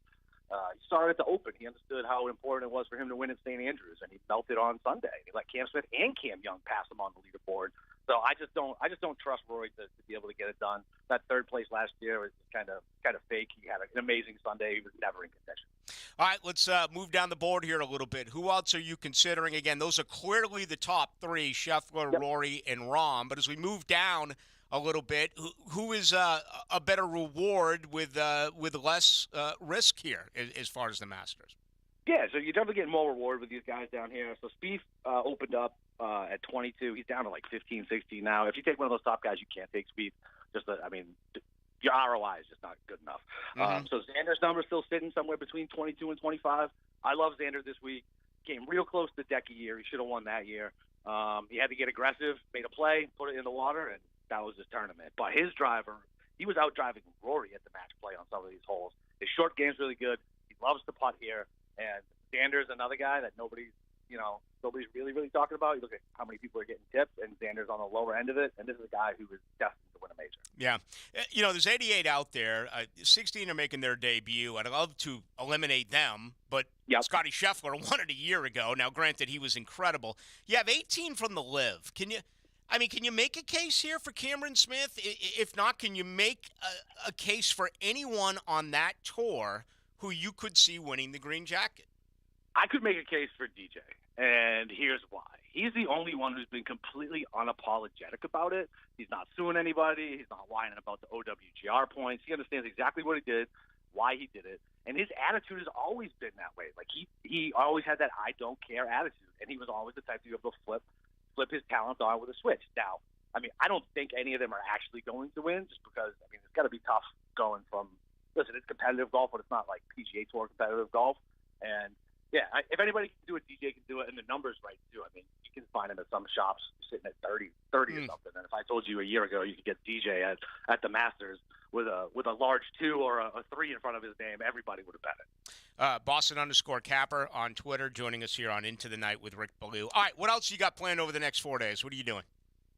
He started at the Open. He understood how important it was for him to win at St. Andrews, and he melted on Sunday. He let Cam Smith and Cam Young pass him on the leaderboard. So I just don't trust Rory to be able to get it done. That 3rd place last year was kind of fake. He had an amazing Sunday. He was never in contention. All right, let's move down the board here a little bit. Who else are you considering? Again, those are clearly the top 3, Scheffler, Rory, and Rahm. But as we move down a little bit, who is a better reward with less risk here as far as the Masters? Yeah, so you're definitely getting more reward with these guys down here. So Spieth opened up at 22. He's down to like 15, 16 now. If you take one of those top guys, you can't take Spieth. Your ROI is just not good enough. Mm-hmm. So Xander's number is still sitting somewhere between 22 and 25. I love Xander this week. Came real close to deck a year. He should have won that year. He had to get aggressive, made a play, put it in the water, and that was his tournament. But his driver, he was out driving Rory at the match play on some of these holes. His short game's really good. He loves to putt here. And Xander's another guy that nobody's really, really talking about. You look at how many people are getting tipped, and Xander's on the lower end of it. And this is a guy who is destined to win a major. Yeah. There's 88 out there. 16 are making their debut. I'd love to eliminate them, but Scotty Scheffler won it a year ago. Now, granted, he was incredible. You have 18 from the Live. Can you make a case here for Cameron Smith? If not, can you make a case for anyone on that tour who you could see winning the green jacket? I could make a case for DJ, and here's why. He's the only one who's been completely unapologetic about it. He's not suing anybody. He's not whining about the OWGR points. He understands exactly what he did, why he did it, and his attitude has always been that way. Like he always had that I don't care attitude, and he was always the type to be able to flip his talent on with a switch. Now, I don't think any of them are actually going to win, just because it's got to be tough going from listen, it's competitive golf, but it's not like PGA Tour competitive golf. And yeah, if anybody can do it, DJ can do it, and the numbers right too. I mean, you can find him at some shops sitting at 30 or something. And if I told you a year ago you could get DJ at the Masters with a large 2 or a 3 in front of his name, everybody would have bet it. Boston_Capper on Twitter, joining us here on Into the Night with Rick Ballou. All right, what else you got planned over the next 4 days? What are you doing?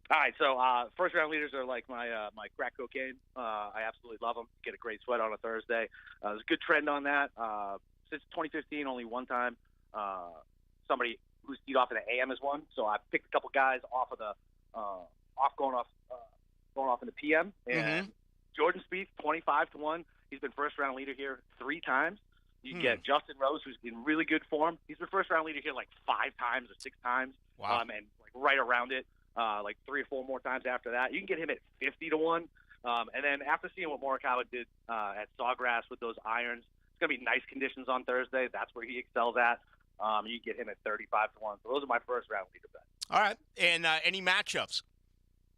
All right, so first round leaders are like my crack cocaine. I absolutely love them. Get a great sweat on a Thursday. There's a good trend on that. Since 2015, only one time somebody who's teed off in the AM has won. So I picked a couple guys off of the going off in the PM. And Jordan Spieth, 25-1. He's been first round leader here 3 times. You can get Justin Rose, who's in really good form. He's been first round leader here like 5 times or 6 times. Wow. And like right around it. Like 3 or 4 more times after that. You can get him at 50-1. And then after seeing what Morikawa did at Sawgrass with those irons, it's going to be nice conditions on Thursday. That's where he excels at. You can get him at 35-1. So those are my first round leader bets. All right. And any matchups?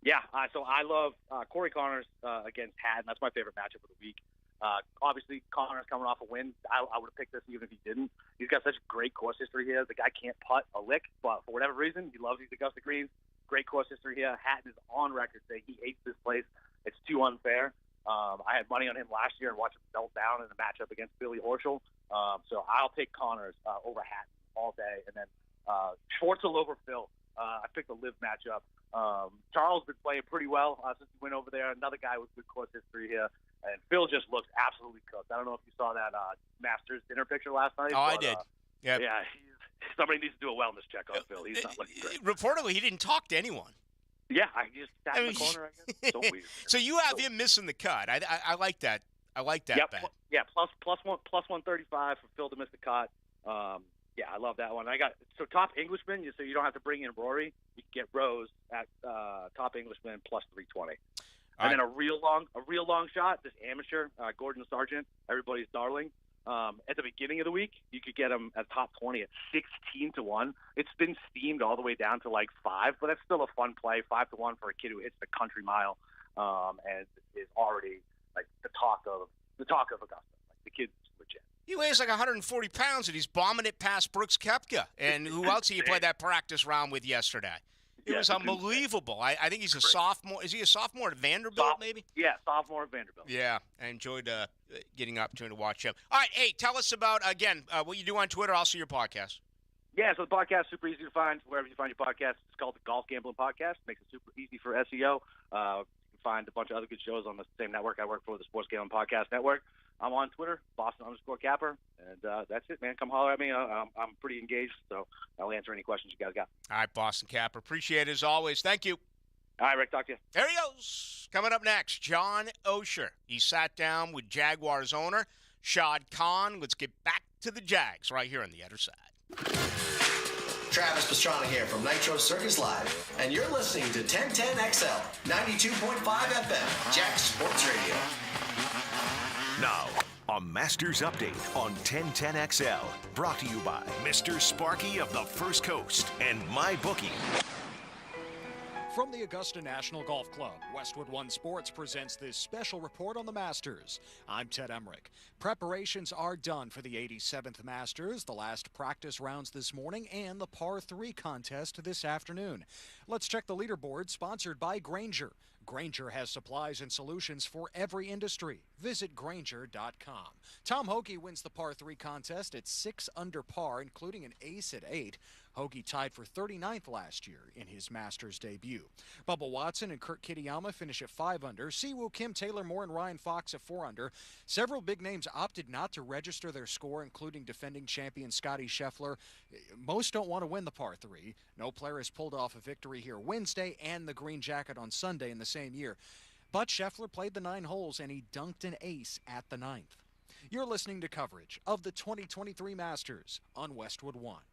Yeah. So I love Corey Connors against Hatton. That's my favorite matchup of the week. Obviously, Connors coming off a win. I would have picked this even if he didn't. He's got such great course history here. The guy can't putt a lick, but for whatever reason, he loves these Augusta greens. Great course history here. Hatton is on record saying he hates this place. It's too unfair. I had money on him last year and watched him melt down in the matchup against Billy Horschel. So I'll take Connors over Hatton all day. And then Schwartzel over Phil. I picked the live matchup. Charles been playing pretty well since he went over there. Another guy with good course history here. And Phil just looks absolutely cooked. I don't know if you saw that Masters dinner picture last night. Oh, I did. Yeah, somebody needs to do a wellness check on Phil. He's not looking great. Reportedly, he didn't talk to anyone. Yeah, I just sat in the corner, I guess. So weird. So you have him missing the cut. I like that. I like that bet. Plus 135 for Phil to miss the cut. Yeah, I love that one. I got top Englishman, so you don't have to bring in Rory. You can get Rose at top Englishman plus 320. And then a real long shot, this amateur, Gordon Sargent, everybody's darling. At the beginning of the week, you could get him at top 20 at 16-1. It's been steamed all the way down to like 5, but that's still a fun play. 5-1 for a kid who hits the country mile, and is already like the talk of Augusta. Like the kid's legit. He weighs like 140 pounds, and he's bombing it past Brooks Koepka. And who else he played that practice round with yesterday? It was unbelievable. I think he's a sophomore. Is he a sophomore at Vanderbilt, maybe? Yeah, sophomore at Vanderbilt. Yeah, I enjoyed getting an opportunity to watch him. All right, hey, tell us about, again, what you do on Twitter, also your podcast. Yeah, so the podcast is super easy to find wherever you find your podcast. It's called the Golf Gambling Podcast. Makes it super easy for SEO. You can find a bunch of other good shows on the same network I work for, the Sports Gambling Podcast Network. I'm on Twitter, Boston_Capper, and that's it, man. Come holler at me. I'm pretty engaged, so I'll answer any questions you guys got. All right, Boston Capper. Appreciate it as always. Thank you. All right, Rick. Talk to you. There he goes. Coming up next, John Osher. He sat down with Jaguars owner Shad Khan. Let's get back to the Jags right here on the other side. Travis Pastrana here from Nitro Circus Live, and you're listening to 1010XL, 92.5 FM, Jack Sports Radio. Now, a Masters update on 1010XL, brought to you by Mr. Sparky of the First Coast and MyBookie. From the Augusta National Golf Club, Westwood One Sports presents this special report on the Masters. I'm Ted Emmerich. Preparations are done for the 87th Masters, the last practice rounds this morning, and the par 3 contest this afternoon. Let's check the leaderboard, sponsored by Grainger. Grainger has supplies and solutions for every industry. Visit Grainger.com. Tom Hoge wins the par 3 contest at 6 under par, including an ace at 8. Hoge tied for 39th last year in his Masters debut. Bubba Watson and Kurt Kitayama finish at 5 under. Siwoo Kim, Taylor Moore, and Ryan Fox at 4 under. Several big names opted not to register their score, including defending champion Scotty Scheffler. Most don't want to win the par 3. No player has pulled off a victory here Wednesday and the green jacket on Sunday in the same year. But Scheffler played the 9 holes and he dunked an ace at the 9th. You're listening to coverage of the 2023 Masters on Westwood One.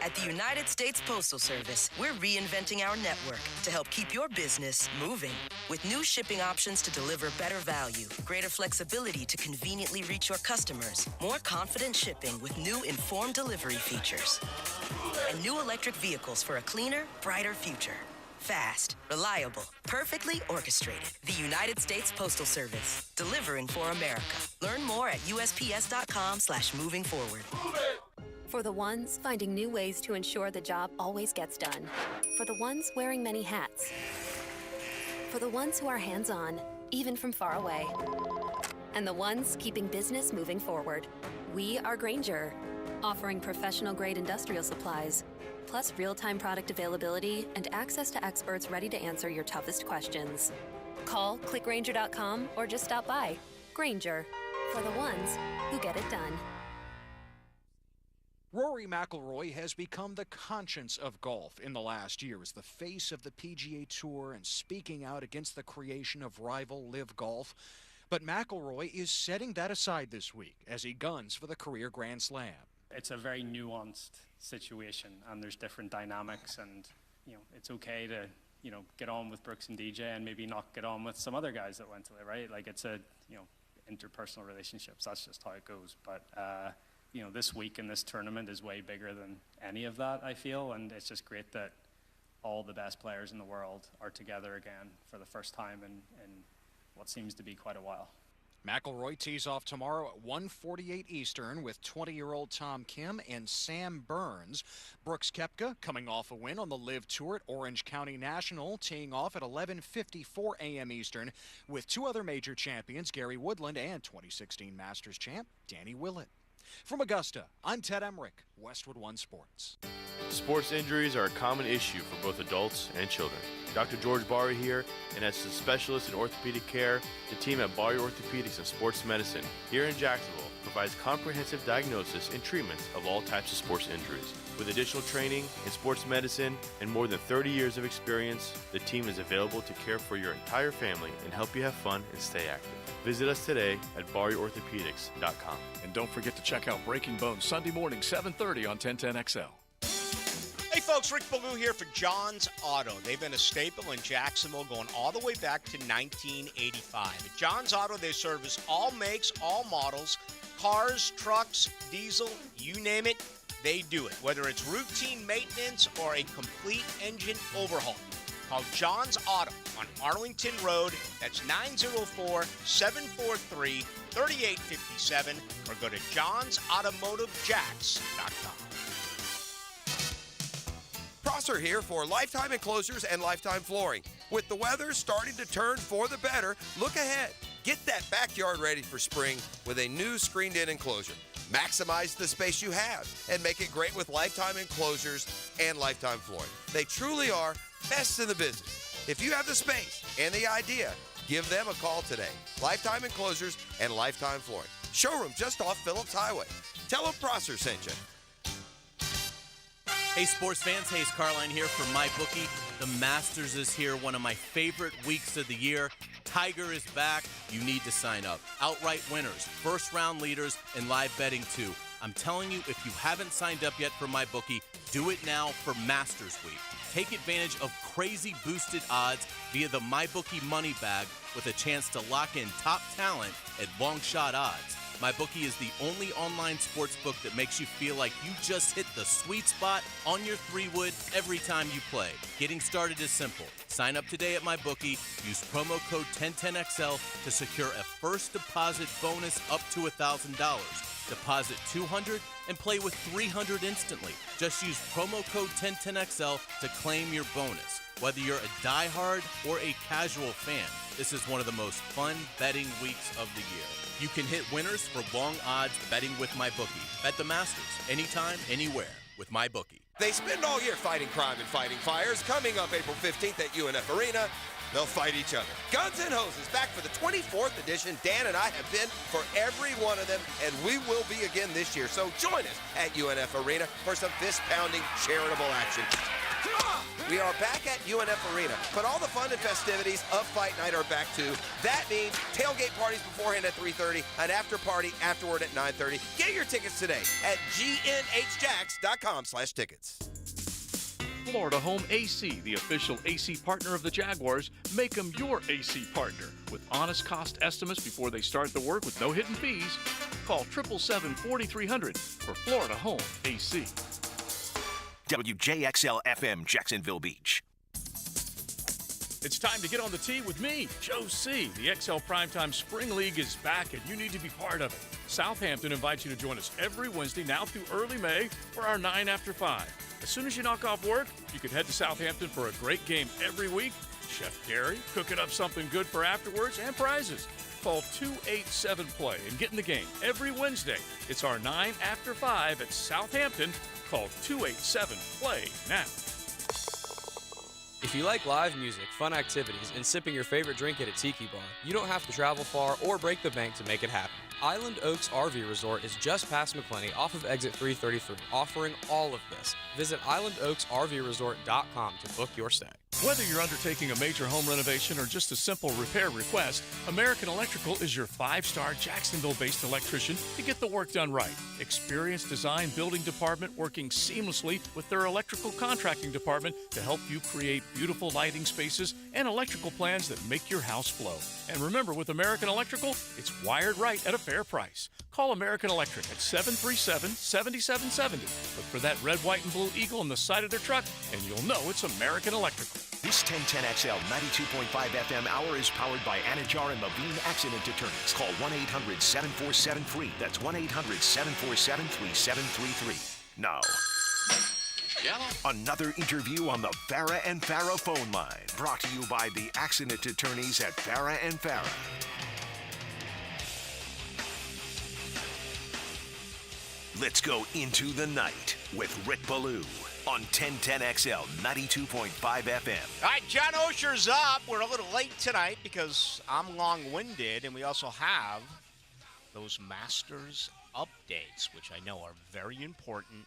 At the United States Postal Service, we're reinventing our network to help keep your business moving. With new shipping options to deliver better value, greater flexibility to conveniently reach your customers, more confident shipping with new informed delivery features, and new electric vehicles for a cleaner, brighter future. Fast, reliable, perfectly orchestrated. The United States Postal Service, delivering for America. Learn more at USPS.com/moving forward. For the ones finding new ways to ensure the job always gets done. For the ones wearing many hats. For the ones who are hands-on, even from far away. And the ones keeping business moving forward. We are Grainger, offering professional-grade industrial supplies, plus real-time product availability and access to experts ready to answer your toughest questions. Call, click Grainger.com, or just stop by. Grainger, for the ones who get it done. Rory McIlroy has become the conscience of golf in the last year as the face of the PGA Tour and speaking out against the creation of rival Live Golf. But McIlroy is setting that aside this week as he guns for the career Grand Slam. It's a very nuanced situation, and there's different dynamics, and it's okay to get on with Brooks and DJ and maybe not get on with some other guys that went to it, right? Like, it's a interpersonal relationships. That's just how it goes. But this week in this tournament is way bigger than any of that, I feel, and it's just great that all the best players in the world are together again for the first time in what seems to be quite a while. McIlroy tees off tomorrow at 1:48 Eastern with 20-year-old Tom Kim and Sam Burns. Brooks Koepka, coming off a win on the Live Tour at Orange County National, teeing off at 11:54 a.m. Eastern with two other major champions, Gary Woodland and 2016 Masters champ Danny Willett. From Augusta, I'm Ted Emmerich, Westwood One Sports. Sports injuries are a common issue for both adults and children. Dr. George Barry here, and as a specialist in orthopedic care, the team at Barry Orthopedics and Sports Medicine here in Jacksonville provides comprehensive diagnosis and treatment of all types of sports injuries. With additional training in sports medicine and more than 30 years of experience, the team is available to care for your entire family and help you have fun and stay active. Visit us today at BarryOrthopedics.com. And don't forget to check out Breaking Bones Sunday morning, 7:30 on 1010XL. Hey folks, Rick Ballou here for John's Auto. They've been a staple in Jacksonville going all the way back to 1985. At John's Auto, they service all makes, all models, cars, trucks, diesel, you name it, they do it. Whether it's routine maintenance or a complete engine overhaul. Call John's Auto on Arlington Road. That's 904-743-3857 or go to johnsautomotivejacks.com. Prosser here for Lifetime Enclosures and Lifetime Flooring. With the weather starting to turn for the better, look ahead. Get that backyard ready for spring with a new screened-in enclosure. Maximize the space you have and make it great with Lifetime Enclosures and Lifetime Flooring. They truly are best in the business. If you have the space and the idea, give them a call today. Lifetime Enclosures and Lifetime Flooring. Showroom just off Phillips Highway. Tell them Prosser sent you. Hey sports fans, Hayes Carline here for MyBookie. The Masters is here, one of my favorite weeks of the year. Tiger is back. You need to sign up. Outright winners, first round leaders, and live betting too. I'm telling you, if you haven't signed up yet for MyBookie, do it now for Masters Week. Take advantage of crazy boosted odds via the MyBookie money bag with a chance to lock in top talent at long shot odds. MyBookie is the only online sports book that makes you feel like you just hit the sweet spot on your three-wood every time you play. Getting started is simple. Sign up today at MyBookie. Use promo code 1010XL to secure a first deposit bonus up to $1,000. Deposit $200 and play with $300 instantly. Just use promo code 1010XL to claim your bonus. Whether you're a diehard or a casual fan, this is one of the most fun betting weeks of the year. You can hit winners for long odds betting with MyBookie. Bet the Masters anytime, anywhere with MyBookie. They spend all year fighting crime and fighting fires. Coming up April 15th at UNF Arena, they'll fight each other. Guns N' Hoses back for the 24th edition. Dan and I have been for every one of them, and we will be again this year. So join us at UNF Arena for some fist-pounding charitable action. We are back at UNF Arena, but all the fun and festivities of Fight Night are back too. That means tailgate parties beforehand at 3:30, an after party afterward at 9:30. Get your tickets today at GNHJacks.com/tickets. Florida Home AC, the official AC partner of the Jaguars. Make them your AC partner with honest cost estimates before they start the work with no hidden fees. Call 777-4300 for Florida Home AC. WJXL FM Jacksonville Beach. It's time to get on the tee with me, Joe C. The XL Primetime Spring League is back, and you need to be part of it. Southampton invites you to join us every Wednesday now through early May for our 9 after 5. As soon as you knock off work, you can head to Southampton for a great game every week. Chef Gary cooking up something good for afterwards and prizes. Call 287-PLAY and get in the game every Wednesday. It's our 9 after 5 at Southampton. Call 287-PLAY now. If you like live music, fun activities, and sipping your favorite drink at a tiki bar, you don't have to travel far or break the bank to make it happen. Island Oaks RV Resort is just past McClenny off of exit 333, offering all of this. Visit islandoaksrvresort.com to book your stay. Whether you're undertaking a major home renovation or just a simple repair request, American Electrical is your 5-star Jacksonville-based electrician to get the work done right. Experienced design building department working seamlessly with their electrical contracting department to help you create beautiful lighting spaces and electrical plans that make your house flow. And remember, with American Electrical, it's wired right at a fair price. Call American Electric at 737-7770. Look for that red, white, and blue eagle on the side of their truck, and you'll know it's American Electrical. This 1010XL 92.5 FM hour is powered by Anajar and Levine Accident Attorneys. Call 1-800-747-FREE. That's 1-800-747-3733. Now, another interview on the Farah and Farah phone line. Brought to you by the Accident Attorneys at Farah and Farah. Let's go into the night with Rick Ballou on 1010XL 92.5 FM. All right, John Osher's up. We're a little late tonight because I'm long-winded, and we also have those Masters updates, which I know are very important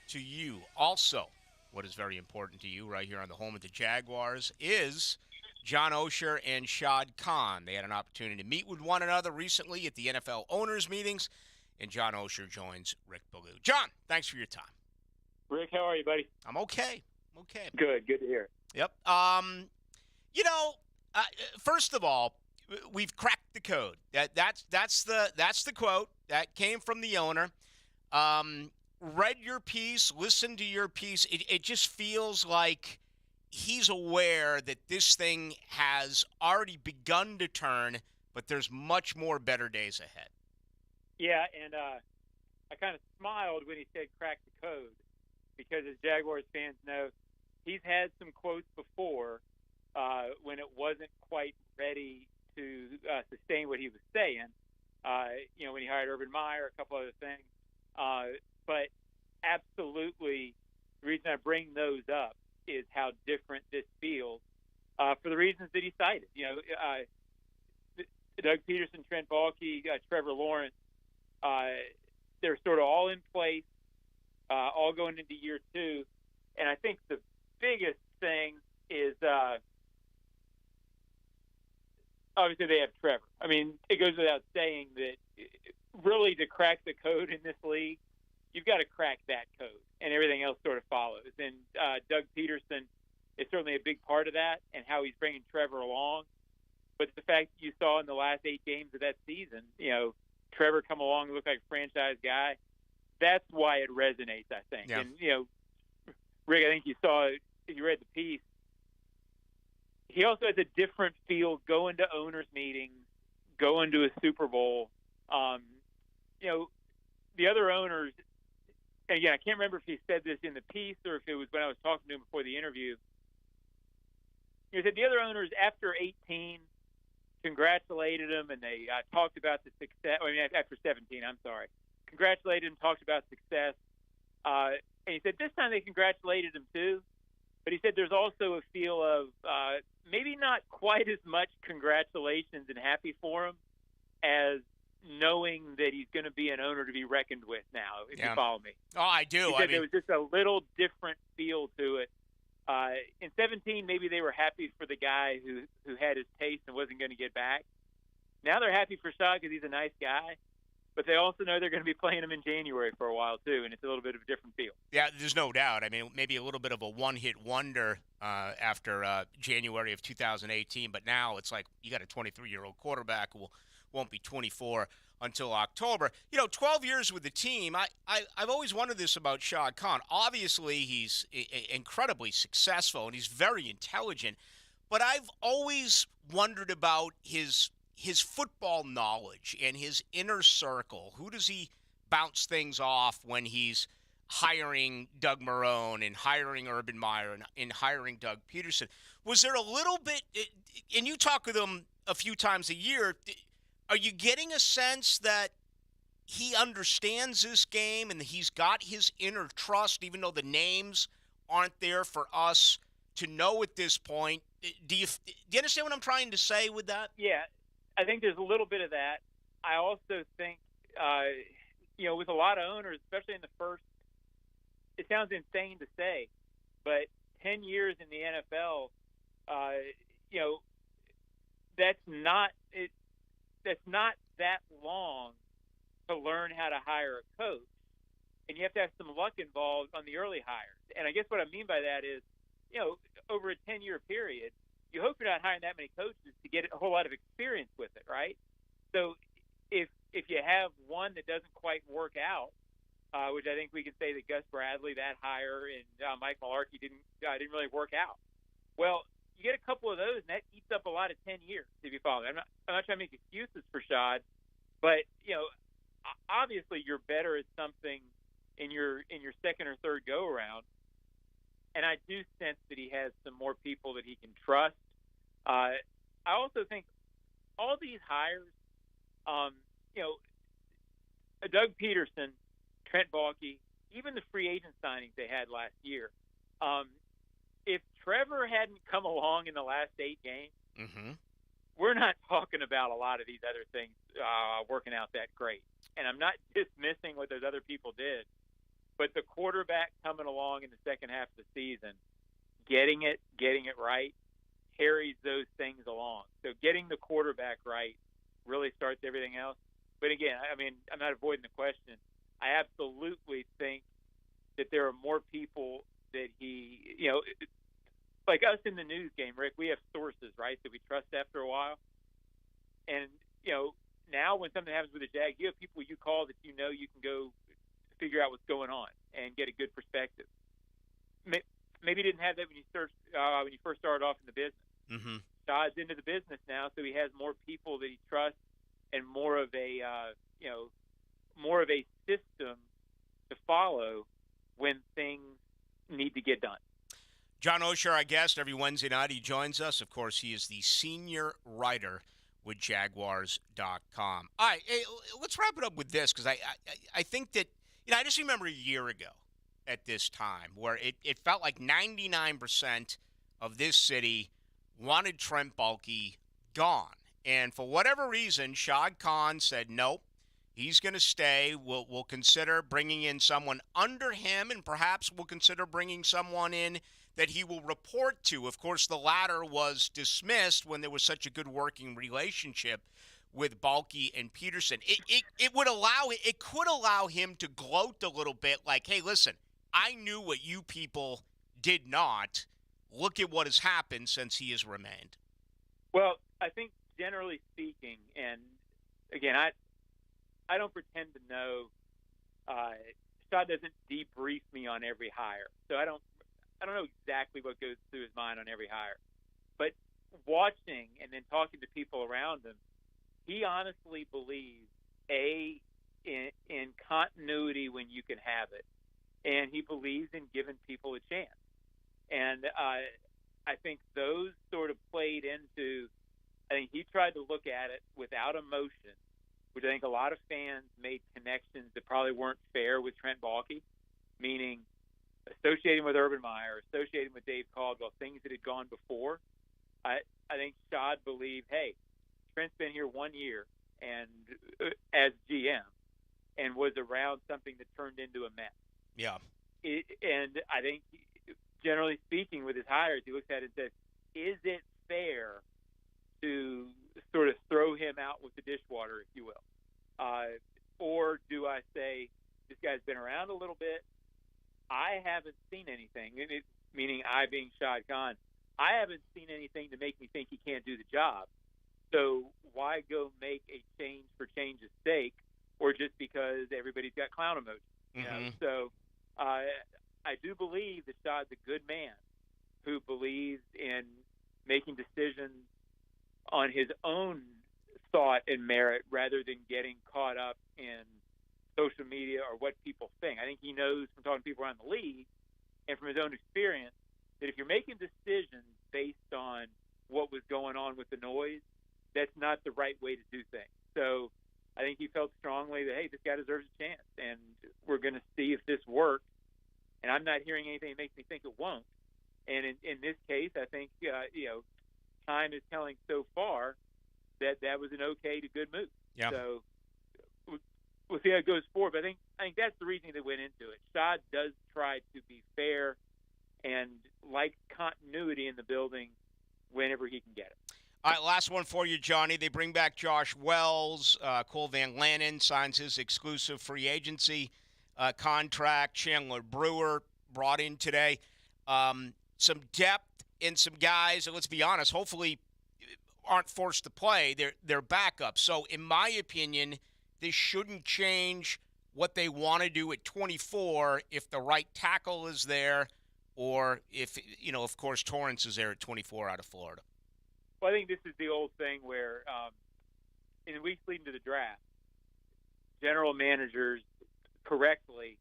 to you. Also, what is very important to you right here on the home of the Jaguars is John Osher and Shad Khan. They had an opportunity to meet with one another recently at the NFL owners' meetings, and John Osher joins Rick Ballou. John, thanks for your time. Rick, how are you, buddy? I'm okay. Good to hear. Yep. First of all, we've cracked the code. That's the quote that came from the owner. Read your piece, listened to your piece. It just feels like he's aware that this thing has already begun to turn, but there's much more better days ahead. Yeah, and I kind of smiled when he said crack the code, because as Jaguars fans know, he's had some quotes before when it wasn't quite ready to sustain what he was saying. When he hired Urban Meyer, a couple other things. But absolutely, the reason I bring those up is how different this feels for the reasons that he cited. Doug Peterson, Trent Baalke, Trevor Lawrence, they're sort of all in place, all going into year two. And I think the biggest thing is obviously they have Trevor. I mean, it goes without saying that really to crack the code in this league, you've got to crack that code, and everything else sort of follows. And Doug Peterson is certainly a big part of that, and how he's bringing Trevor along. But the fact that you saw in the last 8 games of that season, Trevor come along and look like a franchise guy, that's why it resonates, I think. Yeah. And, Rick, I think you saw, if you read the piece, he also has a different feel going to owners' meetings, going to a Super Bowl. The other owners, and again, I can't remember if he said this in the piece or if it was when I was talking to him before the interview. He said the other owners, after 18, congratulated him, and they talked about the success. After 17, I'm sorry. Congratulated him, talked about success. And he said this time they congratulated him too. But he said there's also a feel of maybe not quite as much congratulations and happy for him as knowing that he's going to be an owner to be reckoned with now, if you follow me. Oh, I do. He said there was just a little different feel to it. In 17, maybe they were happy for the guy who had his taste and wasn't going to get back. Now they're happy for Shad because he's a nice guy. But they also know they're going to be playing him in January for a while, too, and it's a little bit of a different feel. Yeah, there's no doubt. I mean, maybe a little bit of a one-hit wonder after January of 2018, but now it's like you got a 23-year-old quarterback who won't be 24 until October. 12 years with the team, I've always wondered this about Shad Khan. Obviously, he's incredibly successful, and he's very intelligent, but I've always wondered about his football knowledge and his inner circle. Who does he bounce things off when he's hiring Doug Marrone and hiring Urban Meyer and hiring Doug Peterson? Was there a little bit, and you talk with him a few times a year, are you getting a sense that he understands this game and he's got his inner trust, even though the names aren't there for us to know at this point? Do you understand what I'm trying to say with that? Yeah, I think there's a little bit of that. I also think, with a lot of owners, especially in the first, it sounds insane to say, but 10 years in the NFL, that's not that long to learn how to hire a coach, and you have to have some luck involved on the early hires. And I guess what I mean by that is, over a 10-year period, you hope you're not hiring that many coaches to get a whole lot of experience with it, right? So if you have one that doesn't quite work out, which I think we can say that Gus Bradley, that hire, and Mike Mularkey didn't really work out. Well, you get a couple of those, and that eats up a lot of 10 years, if you follow me. I'm not trying to make excuses for Shad, but obviously you're better at something in your second or third go around, and I do sense that he has some more people that he can trust. I also think all these hires, Doug Peterson, Trent Baalke, even the free agent signings they had last year. If Trevor hadn't come along in the last 8 games, we're not talking about a lot of these other things working out that great. And I'm not dismissing what those other people did, but the quarterback coming along in the second half of the season, getting it right, carries those things along. So getting the quarterback right really starts everything else. But again, I mean, I'm not avoiding the question. I absolutely think that there are more people that he, like us in the news game, Rick, we have sources, right, that we trust after a while. And, now when something happens with the Jags, you have people you call that you can go figure out what's going on and get a good perspective. Maybe you didn't have that when you first started off in the business. Todd's into the business now, so he has more people that he trusts and more of a system to follow when things need to get done. John Osher, our guest every Wednesday night. He joins us. Of course, he is the senior writer with Jaguars.com. All right, hey, let's wrap it up with this, because I think that, I just remember a year ago at this time where it felt like 99% of this city wanted Trent Baalke gone. And for whatever reason, Shad Khan said, nope, he's going to stay. We'll consider bringing in someone under him, and perhaps we'll consider bringing someone in that he will report to. Of course, the latter was dismissed when there was such a good working relationship with Baalke and Peterson. It could allow him to gloat a little bit like, hey, listen, I knew what you people did not. Look at what has happened since he has remained. Well, I think generally speaking, and again, I don't pretend to know. Shad doesn't debrief me on every hire, so I don't know exactly what goes through his mind on every hire. But watching and then talking to people around him, he honestly believes in continuity when you can have it, and he believes in giving people a chance. And I think those sort of played into. I think he tried to look at it without emotion, which I think a lot of fans made connections that probably weren't fair with Trent Baalke, meaning associating with Urban Meyer, associating with Dave Caldwell, things that had gone before. I think Shad believed, hey, Trent's been here 1 year and as GM and was around something that turned into a mess. Yeah. And I think, generally speaking, with his hires, he looks at it and says, is it fair to sort of throw him out with the dishwater, if you will? Or do I say, this guy's been around a little bit, I haven't seen anything, meaning I being Shad Khan, I haven't seen anything to make me think he can't do the job. So why go make a change for change's sake, or just because everybody's got clown emojis? So I do believe that Shad's a good man who believes in making decisions on his own thought and merit rather than getting caught up in social media or what people think. I think he knows from talking to people around the league and from his own experience that if you're making decisions based on what was going on with the noise, that's not the right way to do things. So I think he felt strongly that, hey, this guy deserves a chance, and we're going to see if this works. And I'm not hearing anything that makes me think it won't. And in this case, I think, time is telling so far that that was an okay to good move. Yeah. So we'll see how it goes forward. But I think that's the reason they went into it. Shad does try to be fair and likes continuity in the building whenever he can get it. All right, last one for you, Johnny. They bring back Josh Wells. Cole Van Lannon signs his exclusive free agency contract. Chandler Brewer brought in today. Some depth and some guys, let's be honest, hopefully aren't forced to play. They're backups. So, in my opinion, this shouldn't change what they want to do at 24 if the right tackle is there or if, of course, Torrance is there at 24 out of Florida. Well, I think this is the old thing where in the weeks leading to the draft, general managers correctly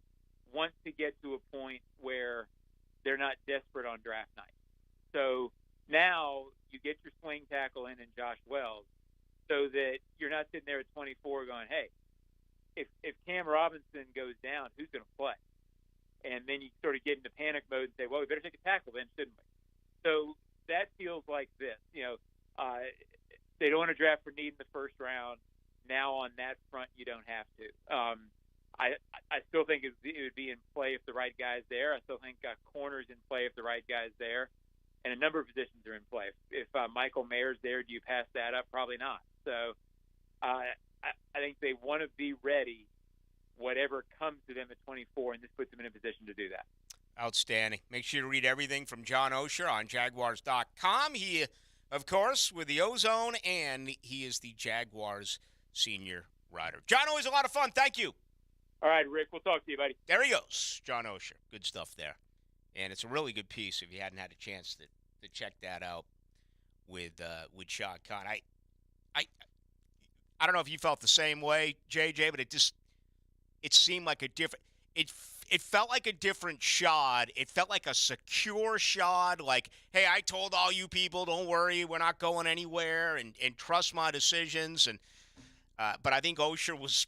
want to get to a point where they're not desperate on draft night. So now you get your swing tackle in Josh Wells so that you're not sitting there at 24 going, hey, if Cam Robinson goes down, who's going to play? And then you sort of get into panic mode and say, well, we better take a tackle then, shouldn't we? So that feels like this. They don't want to draft for need in the first round. Now on that front, you don't have to. I still think it would be in play if the right guy's there. I still think corner's in play if the right guy's there. And a number of positions are in play. If Michael Mayer's there, do you pass that up? Probably not. So I think they want to be ready, whatever comes to them at 24, and this puts them in a position to do that. Outstanding. Make sure to read everything from John Osher on Jaguars.com. He, of course, with the Ozone, and he is the Jaguars senior writer. John, always a lot of fun. Thank you. All right, Rick. We'll talk to you, buddy. There he goes, John Osher. Good stuff there. And it's a really good piece if you hadn't had a chance to check that out with Shad Khan. I don't know if you felt the same way, JJ, but it seemed like a different it felt like a different Shad. It felt like a secure Shad, like, hey, I told all you people, don't worry, we're not going anywhere, and trust my decisions. And but I think Osher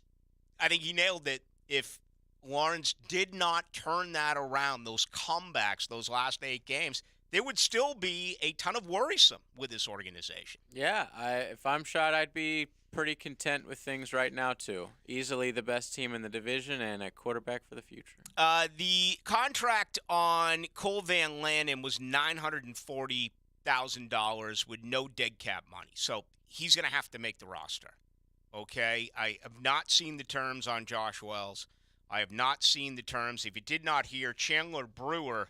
he nailed it. If Lawrence did not turn that around, those comebacks, those last 8 games, there would still be a ton of worrisome with this organization. Yeah, if I'm Shad, I'd be pretty content with things right now, too. Easily the best team in the division and a quarterback for the future. The contract on Cole Van Lannon was $940,000 with no dead cap money. So he's going to have to make the roster. Okay? I have not seen the terms on Josh Wells. I have not seen the terms. If you did not hear, Chandler Brewer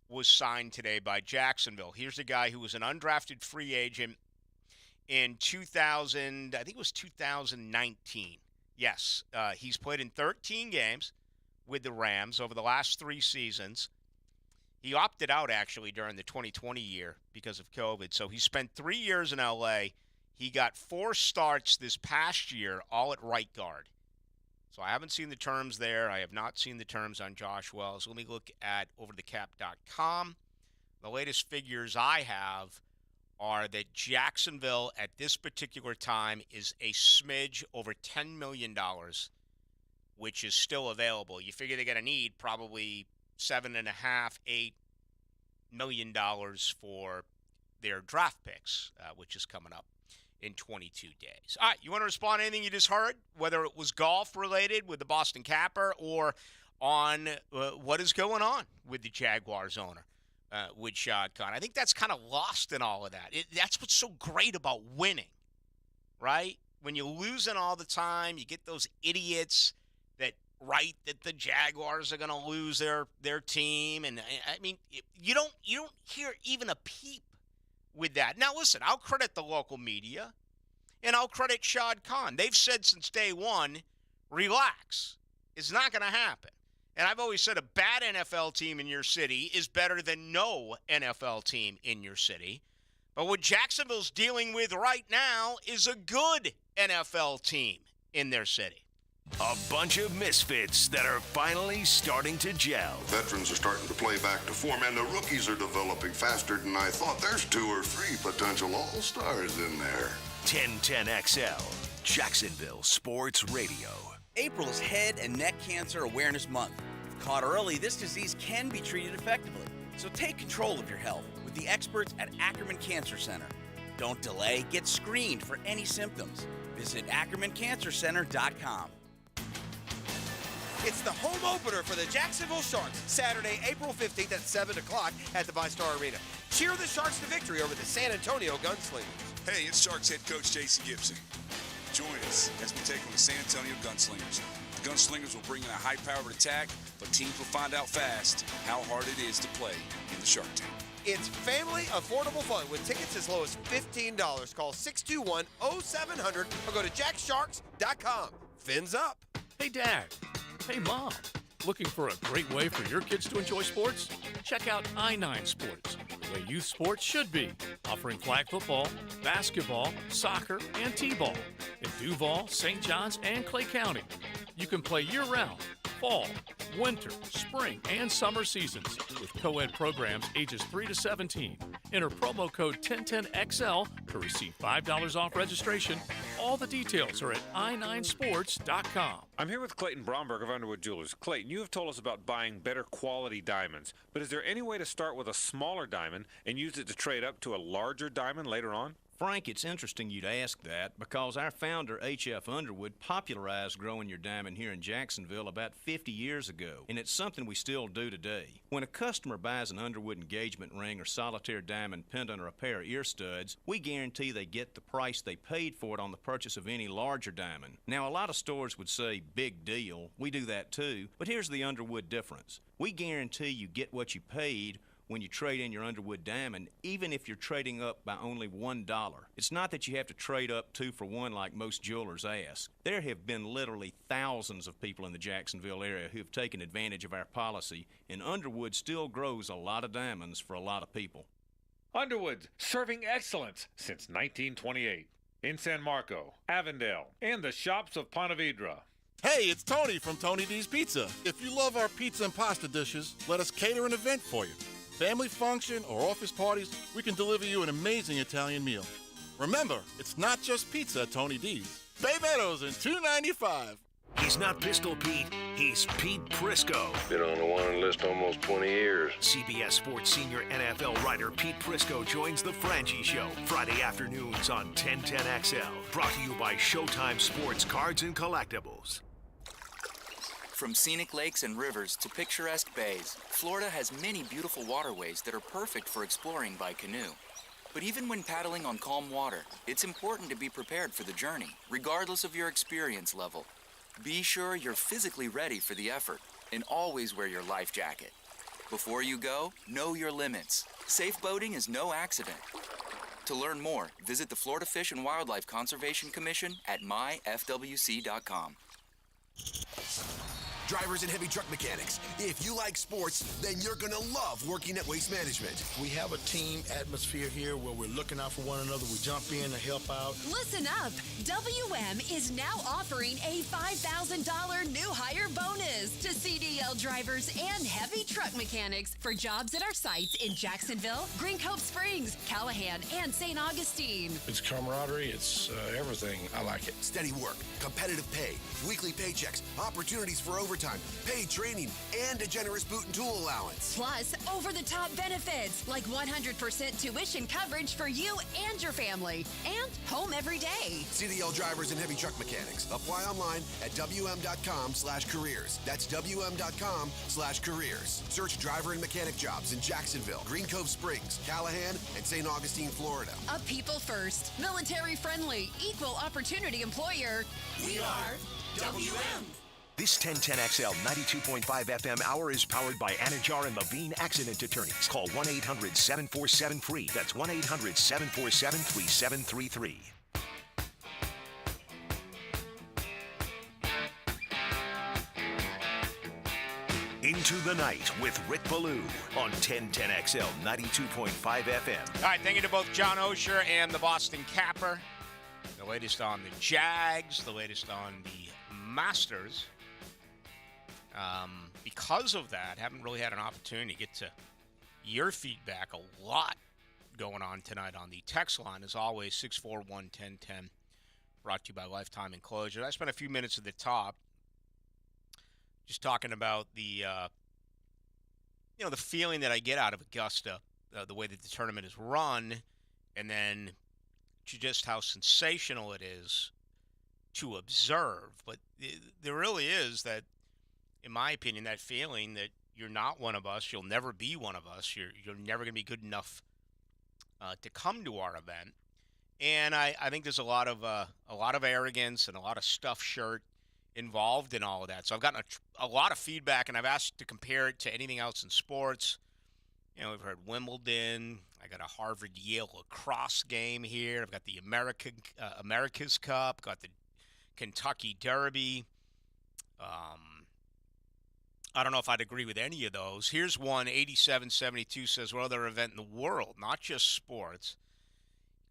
was signed today by Jacksonville. Here's a guy who was an undrafted free agent in 2019. Yes, he's played in 13 games with the Rams over the last 3 seasons. He opted out, actually, during the 2020 year because of COVID. So he spent 3 years in L.A. He got 4 starts this past year, all at right guard. So I haven't seen the terms there. I have not seen the terms on Josh Wells. Let me look at overthecap.com. The latest figures I have are that Jacksonville at this particular time is a smidge over $10 million, which is still available. You figure they're going to need probably $7.5, $8 million for their draft picks, which is coming up in 22 days. All right, you want to respond to anything you just heard, whether it was golf-related with the Boston Capper or on what is going on with the Jaguars owner, with Shad Khan? I think that's kind of lost in all of that. That's what's so great about winning, right? When you're losing all the time, you get those idiots that write that the Jaguars are going to lose their team. And, I mean, you don't hear even a peep with that. Now, listen, I'll credit the local media, and I'll credit Shad Khan. They've said since day one, relax. It's not going to happen. And I've always said a bad NFL team in your city is better than no NFL team in your city. But what Jacksonville's dealing with right now is a good NFL team in their city. A bunch of misfits that are finally starting to gel. Veterans are starting to play back to form, and the rookies are developing faster than I thought. There's 2 or 3 potential all-stars in there. 1010XL, Jacksonville Sports Radio. April is Head and Neck Cancer Awareness Month. If caught early, this disease can be treated effectively. So take control of your health with the experts at Ackerman Cancer Center. Don't delay. Get screened for any symptoms. Visit AckermanCancerCenter.com. It's the home opener for the Jacksonville Sharks, Saturday, April 15th at 7 o'clock at the VyStar Arena. Cheer the Sharks to victory over the San Antonio Gunslingers. Hey, it's Sharks head coach Jason Gibson. Join us as we take on the San Antonio Gunslingers. The Gunslingers will bring in a high-powered attack, but teams will find out fast how hard it is to play in the Shark Tank. It's family affordable fun with tickets as low as $15. Call 621-0700 or go to jacksharks.com. Fins up. Hey, Dad. Hey, Mom. Looking for a great way for your kids to enjoy sports? Check out I-9 Sports, the way youth sports should be, offering flag football, basketball, soccer, and t-ball in Duval, St. Johns, and Clay County. You can play year-round, fall, winter, spring, and summer seasons with co-ed programs ages 3 to 17. Enter promo code 1010XL to receive $5 off registration. All the details are at i9sports.com. I'm here with Clayton Bromberg of Underwood Jewelers. Clayton, you have told us about buying better quality diamonds, but is there any way to start with a smaller diamond and use it to trade up to a larger diamond later on? Frank, it's interesting you'd ask that because our founder, H.F. Underwood, popularized growing your diamond here in Jacksonville about 50 years ago, and it's something we still do today. When a customer buys an Underwood engagement ring or solitaire diamond pendant or a pair of ear studs, we guarantee they get the price they paid for it on the purchase of any larger diamond. Now, a lot of stores would say, big deal. We do that too, but here's the Underwood difference. We guarantee you get what you paid when you trade in your Underwood diamond, even if you're trading up by only $1. It's not that you have to trade up 2 for 1 like most jewelers ask. There have been literally thousands of people in the Jacksonville area who have taken advantage of our policy, and Underwood still grows a lot of diamonds for a lot of people. Underwood, serving excellence since 1928. In San Marco, Avondale, and the shops of Ponte Vedra. Hey, it's Tony from Tony D's Pizza. If you love our pizza and pasta dishes, let us cater an event for you. Family function or office parties, we can deliver you an amazing Italian meal. Remember, it's not just pizza at Tony D's. Bay Meadows in $2.95. He's not Pistol Pete, he's Pete Prisco. Been on the wanted list almost 20 years. CBS Sports senior NFL writer Pete Prisco joins the Frangie Show Friday afternoons on 1010XL. Brought to you by Showtime Sports Cards and Collectibles. From scenic lakes and rivers to picturesque bays, Florida has many beautiful waterways that are perfect for exploring by canoe. But even when paddling on calm water, it's important to be prepared for the journey, regardless of your experience level. Be sure you're physically ready for the effort and always wear your life jacket. Before you go, know your limits. Safe boating is no accident. To learn more, visit the Florida Fish and Wildlife Conservation Commission at myfwc.com. Drivers and heavy truck mechanics, if you like sports, then you're going to love working at Waste Management. We have a team atmosphere here where we're looking out for one another. We jump in to help out. Listen up. WM is now offering a $5,000 new hire bonus to CDL drivers and heavy truck mechanics for jobs at our sites in Jacksonville, Green Cove Springs, Callahan, and St. Augustine. It's camaraderie. It's everything. I like it. Steady work, competitive pay, weekly paychecks, opportunities for overtime, paid training, and a generous boot and tool allowance. Plus, over-the-top benefits like 100% tuition coverage for you and your family, and home every day. CDL drivers and heavy truck mechanics. Apply online at WM.com/careers. That's WM.com/careers. Search driver and mechanic jobs in Jacksonville, Green Cove Springs, Callahan, and St. Augustine, Florida. A people first, military friendly, equal opportunity employer. We are WM. This 1010XL 92.5 FM hour is powered by Anajar and Levine Accident Attorneys. Call 1-800-747-FREE. That's 1-800-747-3733. In Into the Night with Rick Ballou on 1010XL 92.5 FM. All right, thank you to both John Osher and the Boston Capper. The latest on the Jags, the latest on the Masters. Because of that, haven't really had an opportunity to get to your feedback. A lot going on tonight on the text line. As always, 641-1010, brought to you by Lifetime Enclosure. I spent a few minutes at the top just talking about the feeling that I get out of Augusta, the way that the tournament is run, and then just how sensational it is to observe. But there really is that, in my opinion, that feeling that you're not one of us, you'll never be one of us, you're never going to be good enough to come to our event. And I think there's a lot of arrogance and a lot of stuffed shirt involved in all of that. So I've gotten a lot of feedback, and I've asked to compare it to anything else in sports. We've heard Wimbledon. I got a Harvard-Yale lacrosse game here. I've got the America's Cup. Got the Kentucky Derby. I don't know if I'd agree with any of those. Here's one, 8772 says, what other event in the world, not just sports,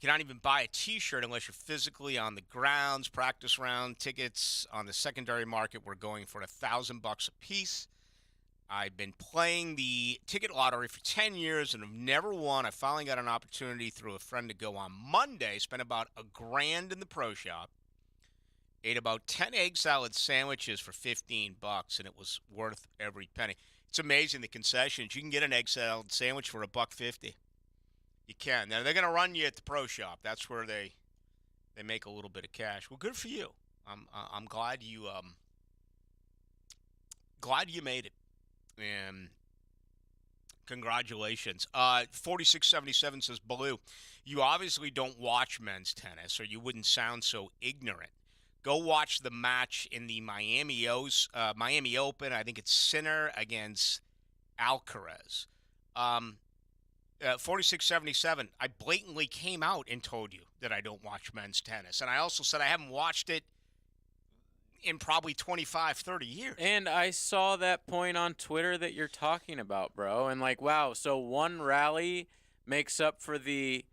you cannot even buy a T-shirt unless you're physically on the grounds, practice round. Tickets on the secondary market were going for $1,000 a piece. I've been playing the ticket lottery for 10 years and have never won. I finally got an opportunity through a friend to go on Monday. Spent about $1,000 in the pro shop. Ate about 10 egg salad sandwiches for $15, and it was worth every penny. It's amazing, the concessions. You can get an egg salad sandwich for $1.50. You can. Now, they're going to run you at the pro shop. That's where they make a little bit of cash. Well, good for you. I'm glad you made it, and congratulations. 4677 says, Ballou, you obviously don't watch men's tennis, or you wouldn't sound so ignorant. Go watch the match in the Miami Open. I think it's Sinner against Alcaraz. 4677, I blatantly came out and told you that I don't watch men's tennis. And I also said I haven't watched it in probably 25, 30 years. And I saw that point on Twitter that you're talking about, bro. And wow, so one rally makes up for the,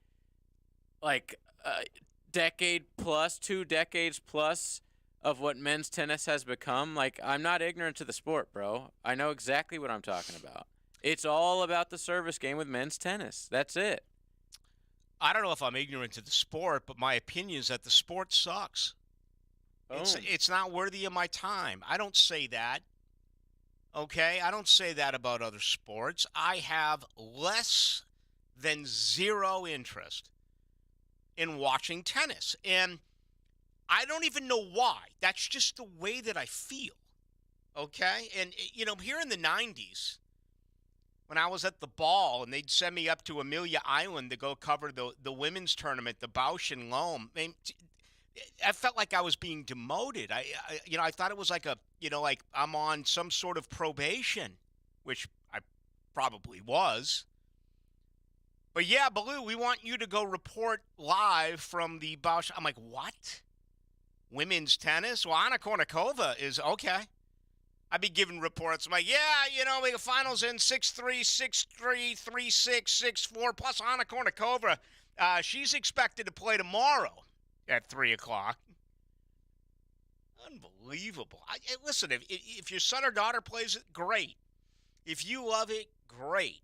decade plus, 2 decades plus of what men's tennis has become. I'm not ignorant to the sport, bro. I know exactly what I'm talking about. It's all about the service game with men's tennis. That's it. I don't know if I'm ignorant to the sport, but my opinion is that the sport sucks. It's not worthy of my time. I don't say that. Okay? I don't say that about other sports. I have less than zero interest in watching tennis. And I don't even know why. That's just the way that I feel. Okay? And, here in the 90s, when I was at the Ball and they'd send me up to Amelia Island to go cover the women's tournament, the Bausch and Lomb, I felt like I was being demoted. I thought it was like I'm on some sort of probation, which I probably was. But yeah, Ballou, we want you to go report live from the Bausch. I'm like, what? Women's tennis? Well, Anna Kournikova is okay. I'd be giving reports. I'm like, we got finals in 6-3, 6-3, 3-6, 6-4. Plus Anna Kournikova, she's expected to play tomorrow at 3 o'clock. Unbelievable. Listen, if your son or daughter plays it, great. If you love it, great.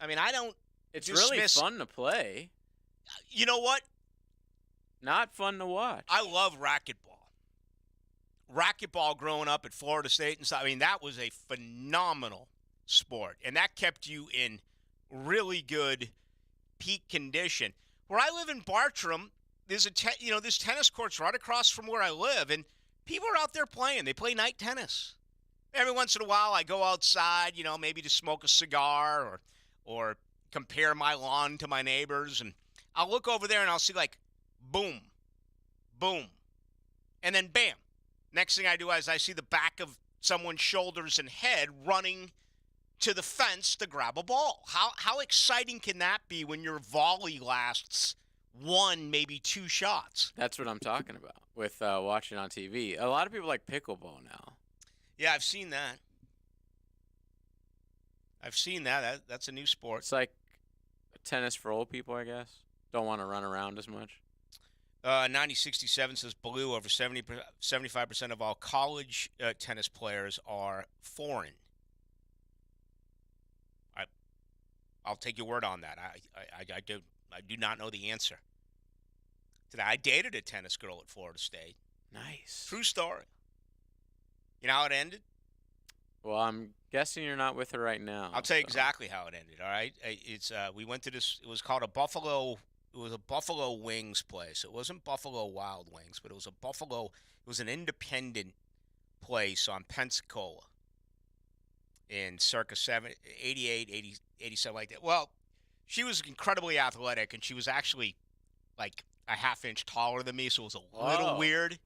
I don't. It's really fun to play. You know what? Not fun to watch. I love racquetball. Racquetball growing up at Florida State and stuff. that was a phenomenal sport, and that kept you in really good peak condition. Where I live in Bartram, there's this tennis court's right across from where I live, and people are out there playing. They play night tennis. Every once in a while, I go outside, maybe to smoke a cigar or compare my lawn to my neighbors, and I'll look over there and I'll see boom, boom, and then bam. Next thing I do is I see the back of someone's shoulders and head running to the fence to grab a ball. How exciting can that be when your volley lasts 1, maybe 2 shots? That's what I'm talking about with watching on TV. A lot of people like pickleball now. Yeah, I've seen that. I've seen that. That's a new sport. It's like tennis for old people, I guess. Don't want to run around as much. 9067 says Ballou, over 75% of all college tennis players are foreign. I'll take your word on that. I do not know the answer. I dated a tennis girl at Florida State. Nice. True story. You know how it ended? Well, I'm guessing you're not with her right now. I'll tell you exactly how it ended. All right, we went to this. It was called a Buffalo. It was a Buffalo Wings place. It wasn't Buffalo Wild Wings, but it was a Buffalo. It was an independent place on Pensacola in circa 88, 80, 87, like that. Well, she was incredibly athletic, and she was actually like a half-inch taller than me, so it was a little weird.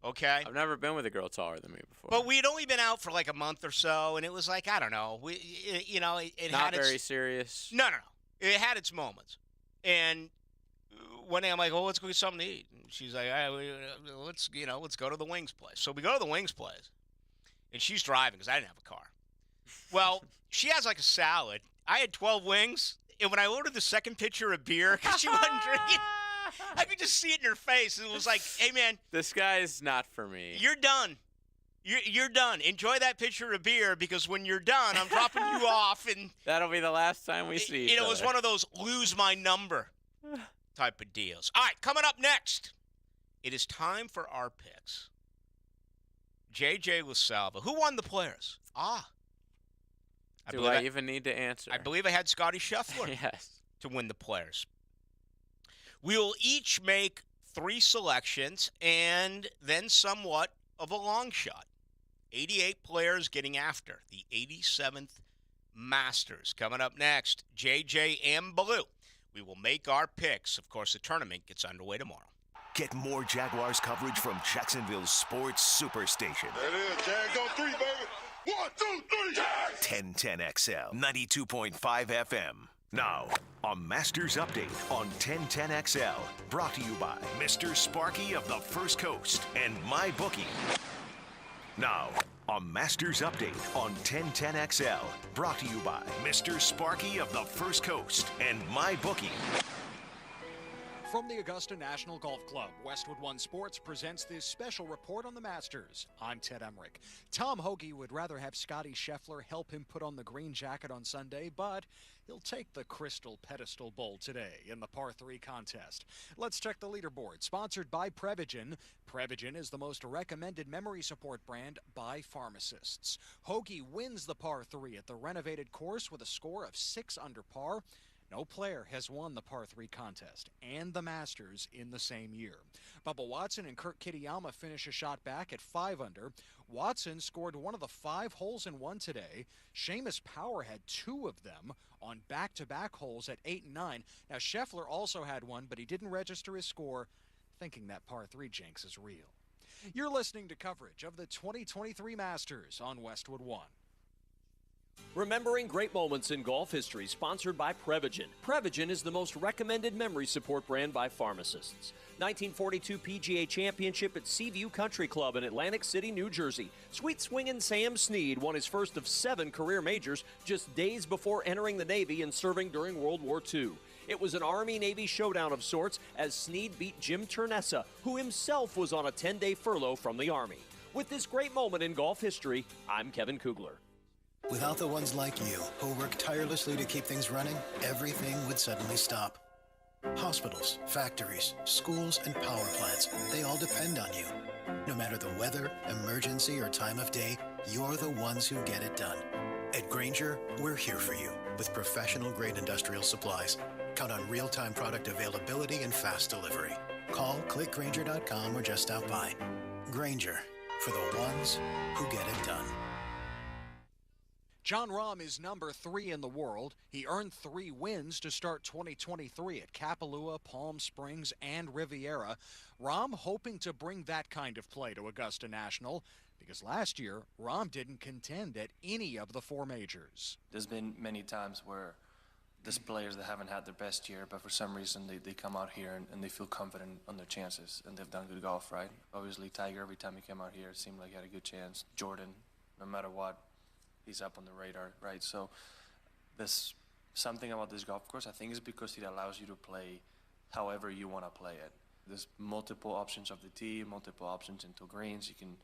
Okay. I've never been with a girl taller than me before. But we had only been out for like a month or so, and it was like, I don't know. It not had very serious. No. It had its moments. And one day I'm like, well, let's go get something to eat. And she's like, let's go to the Wings place. So we go to the Wings place, and she's driving because I didn't have a car. Well, she has like a salad. I had 12 wings, and when I ordered the second pitcher of beer, because she wasn't drinking, I could just see it in her face. It was like, hey, man. This guy's not for me. You're done. You're done. Enjoy that pitcher of beer, because when you're done, I'm dropping you off. And that'll be the last time we see each other. It was one of those lose my number type of deals. All right, coming up next, it is time for our picks. JJ LaSalva. Who won the Players? Do I even need to answer? I believe I had Scotty Scheffler yes. to win the Players. We will each make 3 selections and then somewhat of a long shot. 88 players getting after the 87th Masters. Coming up next, JJ and Ballou. We will make our picks. Of course, the tournament gets underway tomorrow. Get more Jaguars coverage from Jacksonville's sports superstation. That is, Jags on 3, baby. 1, 2, 3, Jags! 1010XL, 92.5 FM. Now, a Masters Update on 1010XL. Brought to you by Mr. Sparky of the First Coast and MyBookie. Now, a Masters Update on 1010XL. Brought to you by Mr. Sparky of the First Coast and MyBookie. From the Augusta National Golf Club, Westwood One Sports presents this special report on the Masters. I'm Ted Emmerich. Tom Hoagie would rather have Scotty Scheffler help him put on the green jacket on Sunday, but he'll take the Crystal Pedestal Bowl today in the par 3 contest. Let's check the leaderboard. Sponsored by Prevagen. Prevagen is the most recommended memory support brand by pharmacists. Hoagie wins the par 3 at the renovated course with a score of 6 under par. No player has won the par 3 contest and the Masters in the same year. Bubba Watson and Kurt Kitayama finish a shot back at 5 under. Watson scored one of the 5 holes in one today. Seamus Power had 2 of them on back-to-back holes at 8 and 9. Now, Scheffler also had one, but he didn't register his score, thinking that par 3 jinx is real. You're listening to coverage of the 2023 Masters on Westwood One. Remembering great moments in golf history, sponsored by Prevagen. Prevagen is the most recommended memory support brand by pharmacists. 1942 PGA Championship at Seaview Country Club in Atlantic City, New Jersey. Sweet swingin' Sam Snead won his first of 7 career majors just days before entering the Navy and serving during World War II. It was an Army-Navy showdown of sorts as Snead beat Jim Turnessa, who himself was on a 10-day furlough from the Army. With this great moment in golf history, I'm Kevin Kugler. Without the ones like you, who work tirelessly to keep things running, everything would suddenly stop. Hospitals, factories, schools, and power plants, they all depend on you. No matter the weather, emergency, or time of day, you're the ones who get it done. At Grainger, we're here for you with professional-grade industrial supplies. Count on real-time product availability and fast delivery. Call, click Grainger.com, or just stop by. Grainger, for the ones who get it done. Jon Rahm is number 3 in the world. He earned 3 wins to start 2023 at Kapalua, Palm Springs, and Riviera. Rahm hoping to bring that kind of play to Augusta National because last year, Rahm didn't contend at any of the 4 majors. There's been many times where there's players that haven't had their best year, but for some reason they come out here and they feel confident on their chances, and they've done good golf, right? Obviously, Tiger, every time he came out here, it seemed like he had a good chance. Jordan, no matter what, he's up on the radar, right? So there's something about this golf course, I think it's because it allows you to play however you want to play it. There's multiple options of the tee, multiple options into greens. You can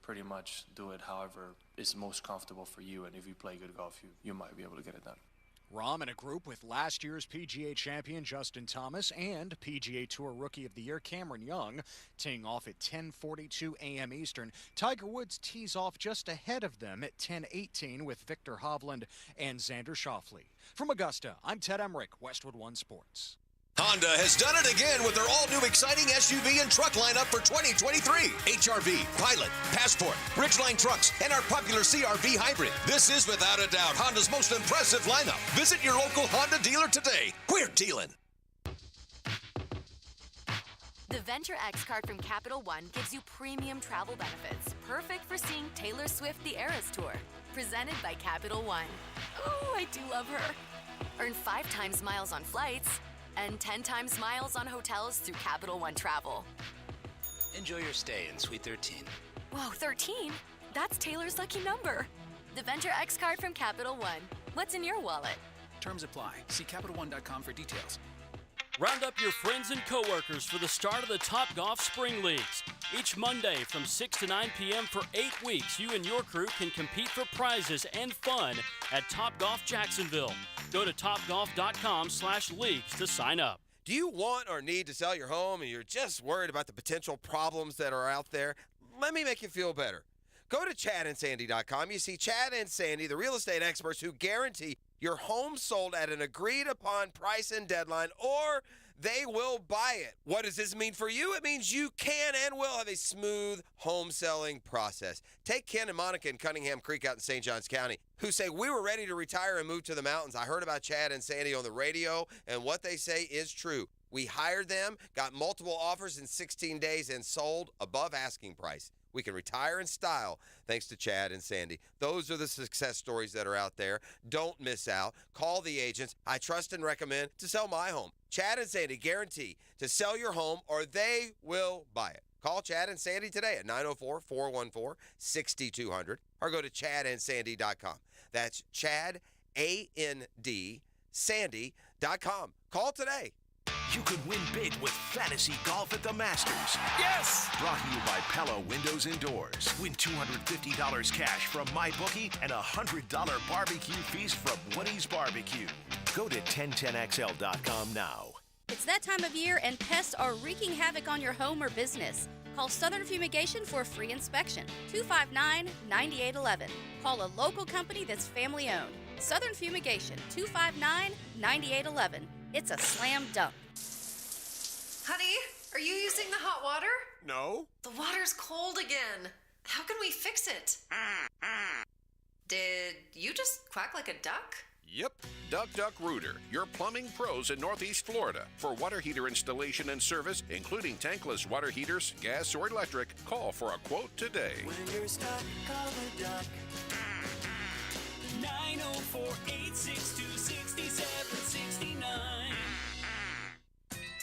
pretty much do it however is most comfortable for you, and if you play good golf, you might be able to get it done. Rahm in a group with last year's PGA champion Justin Thomas and PGA Tour Rookie of the Year Cameron Young, teeing off at 10:42 a.m. Eastern. Tiger Woods tees off just ahead of them at 10:18 with Victor Hovland and Xander Schauffele. From Augusta, I'm Ted Emmerich, Westwood One Sports. Honda has done it again with their all-new exciting SUV and truck lineup for 2023. HRV, Pilot, Passport, Ridgeline trucks, and our popular CRV Hybrid. This is without a doubt Honda's most impressive lineup. Visit your local Honda dealer today. We're dealing. The Venture X card from Capital One gives you premium travel benefits, perfect for seeing Taylor Swift The Eras Tour. Presented by Capital One. Ooh, I do love her. Earn 5 times miles on flights and 10 times miles on hotels through Capital One Travel. Enjoy your stay in Suite 13. Whoa, 13? That's Taylor's lucky number. The Venture X card from Capital One. What's in your wallet? Terms apply. See CapitalOne.com for details. Round up your friends and coworkers for the start of the Top Golf Spring Leagues. Each Monday from 6 to 9 p.m. for 8 weeks, you and your crew can compete for prizes and fun at Top Golf Jacksonville. Go to topgolf.com/leagues to sign up. Do you want or need to sell your home and you're just worried about the potential problems that are out there? Let me make you feel better. Go to chadandsandy.com. You see, Chad and Sandy, the real estate experts who guarantee your home sold at an agreed-upon price and deadline, or they will buy it. What does this mean for you? It means you can and will have a smooth home selling process. Take Ken and Monica in Cunningham Creek out in St. Johns County, who say, we were ready to retire and move to the mountains. I heard about Chad and Sandy on the radio, and what they say is true. We hired them, got multiple offers in 16 days, and sold above asking price. We can retire in style thanks to Chad and Sandy. Those are the success stories that are out there. Don't miss out. Call the agents I trust and recommend to sell my home. Chad and Sandy guarantee to sell your home or they will buy it. Call Chad and Sandy today at 904-414-6200 or go to chadandsandy.com. That's Chad, A-N-D, Sandy.com. Call today. You could win big with fantasy golf at the Masters. Yes! Brought to you by Pella Windows and Doors. Win $250 cash from MyBookie and a $100 barbecue feast from Woody's Barbecue. Go to 1010XL.com now. It's that time of year and pests are wreaking havoc on your home or business. Call Southern Fumigation for a free inspection. 259-9811. Call a local company that's family owned. Southern Fumigation, 259-9811. It's a slam dunk. Honey, are you using the hot water? No. The water's cold again. How can we fix it? Did you just quack like a duck? Yep. Duck Rooter, your plumbing pros in Northeast Florida. For water heater installation and service, including tankless water heaters, gas, or electric, call for a quote today. When you're stuck, call a duck. 904-862-6769.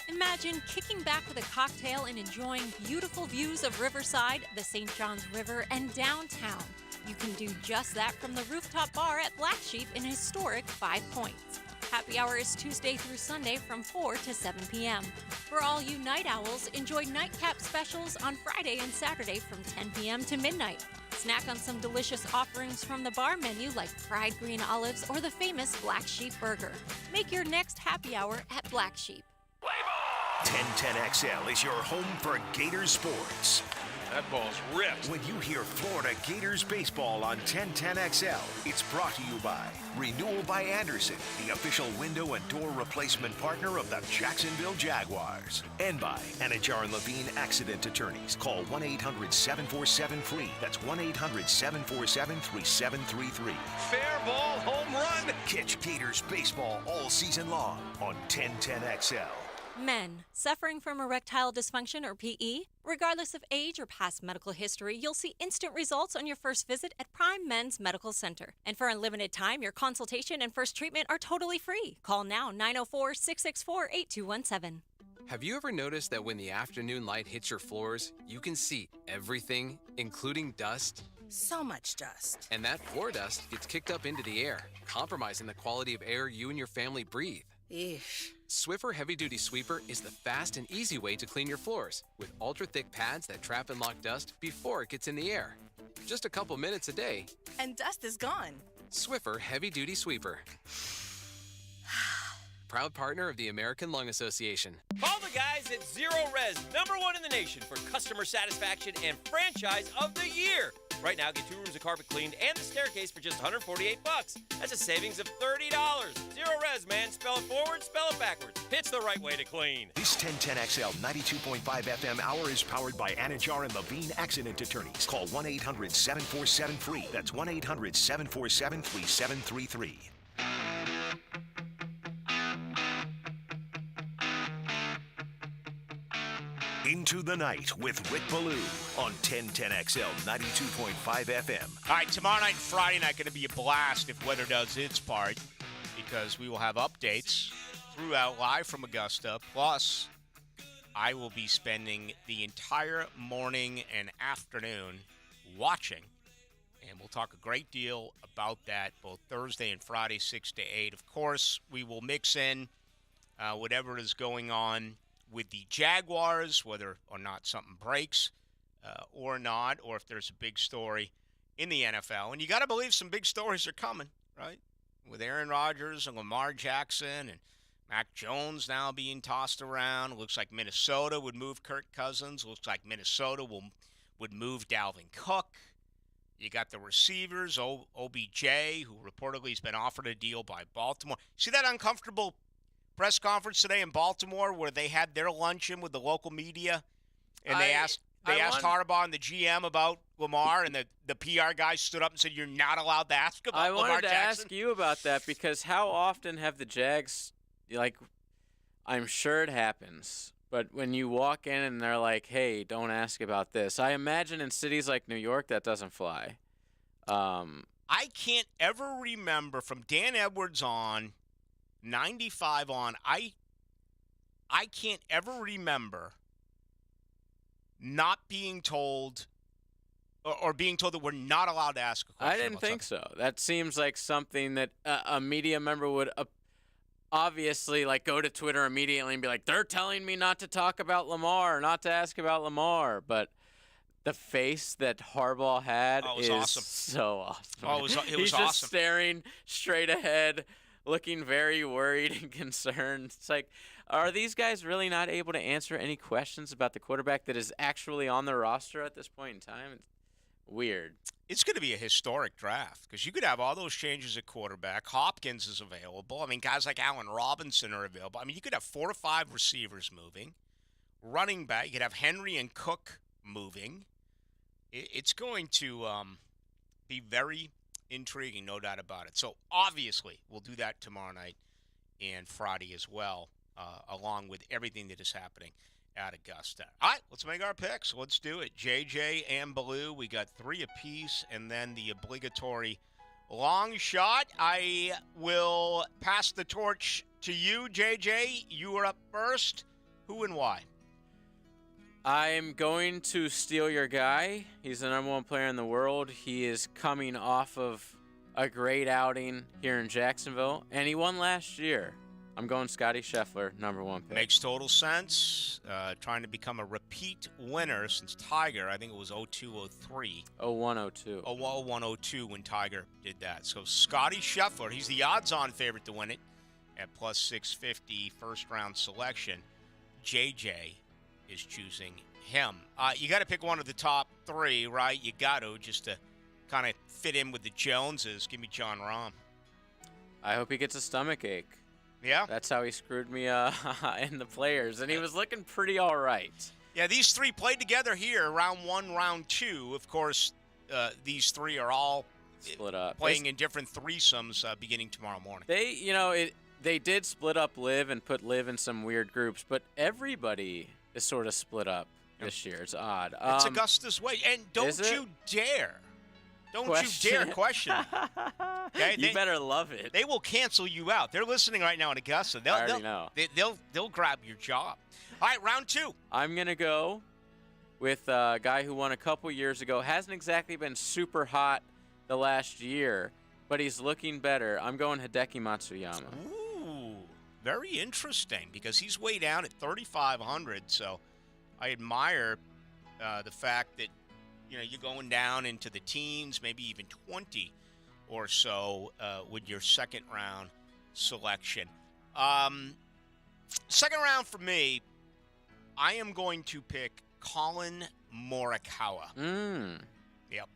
Imagine kicking back with a cocktail and enjoying beautiful views of Riverside, the St. Johns River, and downtown. You can do just that from the rooftop bar at Black Sheep in historic 5 Points. Happy hour is Tuesday through Sunday from 4 to 7 p.m. For all you night owls, enjoy nightcap specials on Friday and Saturday from 10 p.m. to midnight. Snack on some delicious offerings from the bar menu like fried green olives or the famous Black Sheep Burger. Make your next happy hour at Black Sheep. 1010XL is your home for Gator sports. That ball's ripped. When you hear Florida Gators baseball on 1010XL, it's brought to you by Renewal by Anderson, the official window and door replacement partner of the Jacksonville Jaguars. And by Anajar and Levine Accident Attorneys. Call 1-800-747-FREE. That's 1-800-747-3733. Fair ball, home run. Catch Gators baseball all season long on 1010XL. Men suffering from erectile dysfunction or PE, regardless of age or past medical history, you'll see instant results on your first visit at Prime Men's Medical Center. And for unlimited time, your consultation and first treatment are totally free. Call now 904-664-8217. Have you ever noticed that when the afternoon light hits your floors, you can see everything, including dust? So much dust. And that floor dust gets kicked up into the air, compromising the quality of air you and your family breathe. Eesh. Swiffer Heavy Duty Sweeper is the fast and easy way to clean your floors with ultra-thick pads that trap and lock dust before it gets in the air. Just a couple minutes a day. And dust is gone. Swiffer Heavy Duty Sweeper. Proud partner of the American Lung Association. Call the guys at Zero Res, #1 in the nation for customer satisfaction and franchise of the year. Right now, get 2 rooms of carpet cleaned and the staircase for just $148. That's a savings of $30. Zero Res, man. Spell it forward, spell it backwards. It's the right way to clean. This 1010XL 92.5 FM hour is powered by Anajar and Levine Accident Attorneys. Call 1-800-747-FREE. That's 1-800-747-3733. Into the Night with Rick Ballou on 1010XL 92.5 FM. All right, tomorrow night and Friday night going to be a blast if weather does its part, because we will have updates throughout live from Augusta. Plus, I will be spending the entire morning and afternoon watching, and we'll talk a great deal about that both Thursday and Friday, 6 to 8. Of course, we will mix in whatever is going on with the Jaguars, whether or not something breaks or not, or if there's a big story in the NFL. And you got to believe some big stories are coming, right? With Aaron Rodgers and Lamar Jackson and Mac Jones now being tossed around. It looks like Minnesota would move Kirk Cousins. It looks like Minnesota would move Dalvin Cook. You got the receivers, OBJ, who reportedly has been offered a deal by Baltimore. See that uncomfortable press conference today in Baltimore where they had their luncheon with the local media, and they asked Harbaugh and the GM about Lamar, and the PR guy stood up and said, "You're not allowed to ask about Lamar Jackson." I wanted to ask you about that, because how often have the Jags, I'm sure it happens, but when you walk in and they're like, "Hey, don't ask about this," I imagine in cities like New York that doesn't fly. I can't ever remember from Dan Edwards on 95 on, I can't ever remember not being told or being told that we're not allowed to ask a question. I didn't think so. That seems like something that a media member would obviously go to Twitter immediately and be like, "They're telling me not to talk about Lamar, not to ask about Lamar." But the face that Harbaugh had is awesome. So awesome. Oh, it was He's awesome. just staring straight ahead, looking very worried and concerned. It's like, are these guys really not able to answer any questions about the quarterback that is actually on the roster at this point in time? It's weird. It's going to be a historic draft because you could have all those changes at quarterback. Hopkins is available. I mean, guys like Allen Robinson are available. I mean, you could have 4 or 5 receivers moving. Running back, you could have Henry and Cook moving. It's going to be very intriguing, no doubt about it. So, obviously, we'll do that tomorrow night and Friday as well, along with everything that is happening at Augusta. All right, let's make our picks. Let's do it. JJ and Ballou, we got 3 apiece, and then the obligatory long shot. I will pass the torch to you, JJ. You are up first. Who and why? I'm going to steal your guy. He's the #1 player in the world. He is coming off of a great outing here in Jacksonville, and he won last year. I'm going Scotty Scheffler, #1 pick. Makes total sense. Trying to become a repeat winner since Tiger. I think it was 02-03. 01-02. 01-02 when Tiger did that. So Scotty Scheffler, he's the odds-on favorite to win it at plus 650 first-round selection. JJ is choosing him. You got to pick one of the top 3, right? You got to, just to kind of fit in with the Joneses. Give me John Rahm. I hope he gets a stomach ache. Yeah? That's how he screwed me in the players, and he was looking pretty all right. Yeah, these 3 played together here, round 1, round 2. Of course, these 3 are all split up, playing in different threesomes beginning tomorrow morning. They did split up Liv and put Liv in some weird groups, but everybody is sort of split up this year. It's odd. It's Augusta's way. And don't you dare. Don't you dare question it. Okay? You better love it. They will cancel you out. They're listening right now in Augusta. I already know. They'll grab your job. All right, round 2. I'm going to go with a guy who won a couple years ago. Hasn't exactly been super hot the last year, but he's looking better. I'm going Hideki Matsuyama. Ooh, very interesting because he's way down at 3,500. So I admire the fact that you're going down into the teens, maybe even 20 or so with your second round selection. Second round for me, I am going to pick Colin Morikawa. Yep.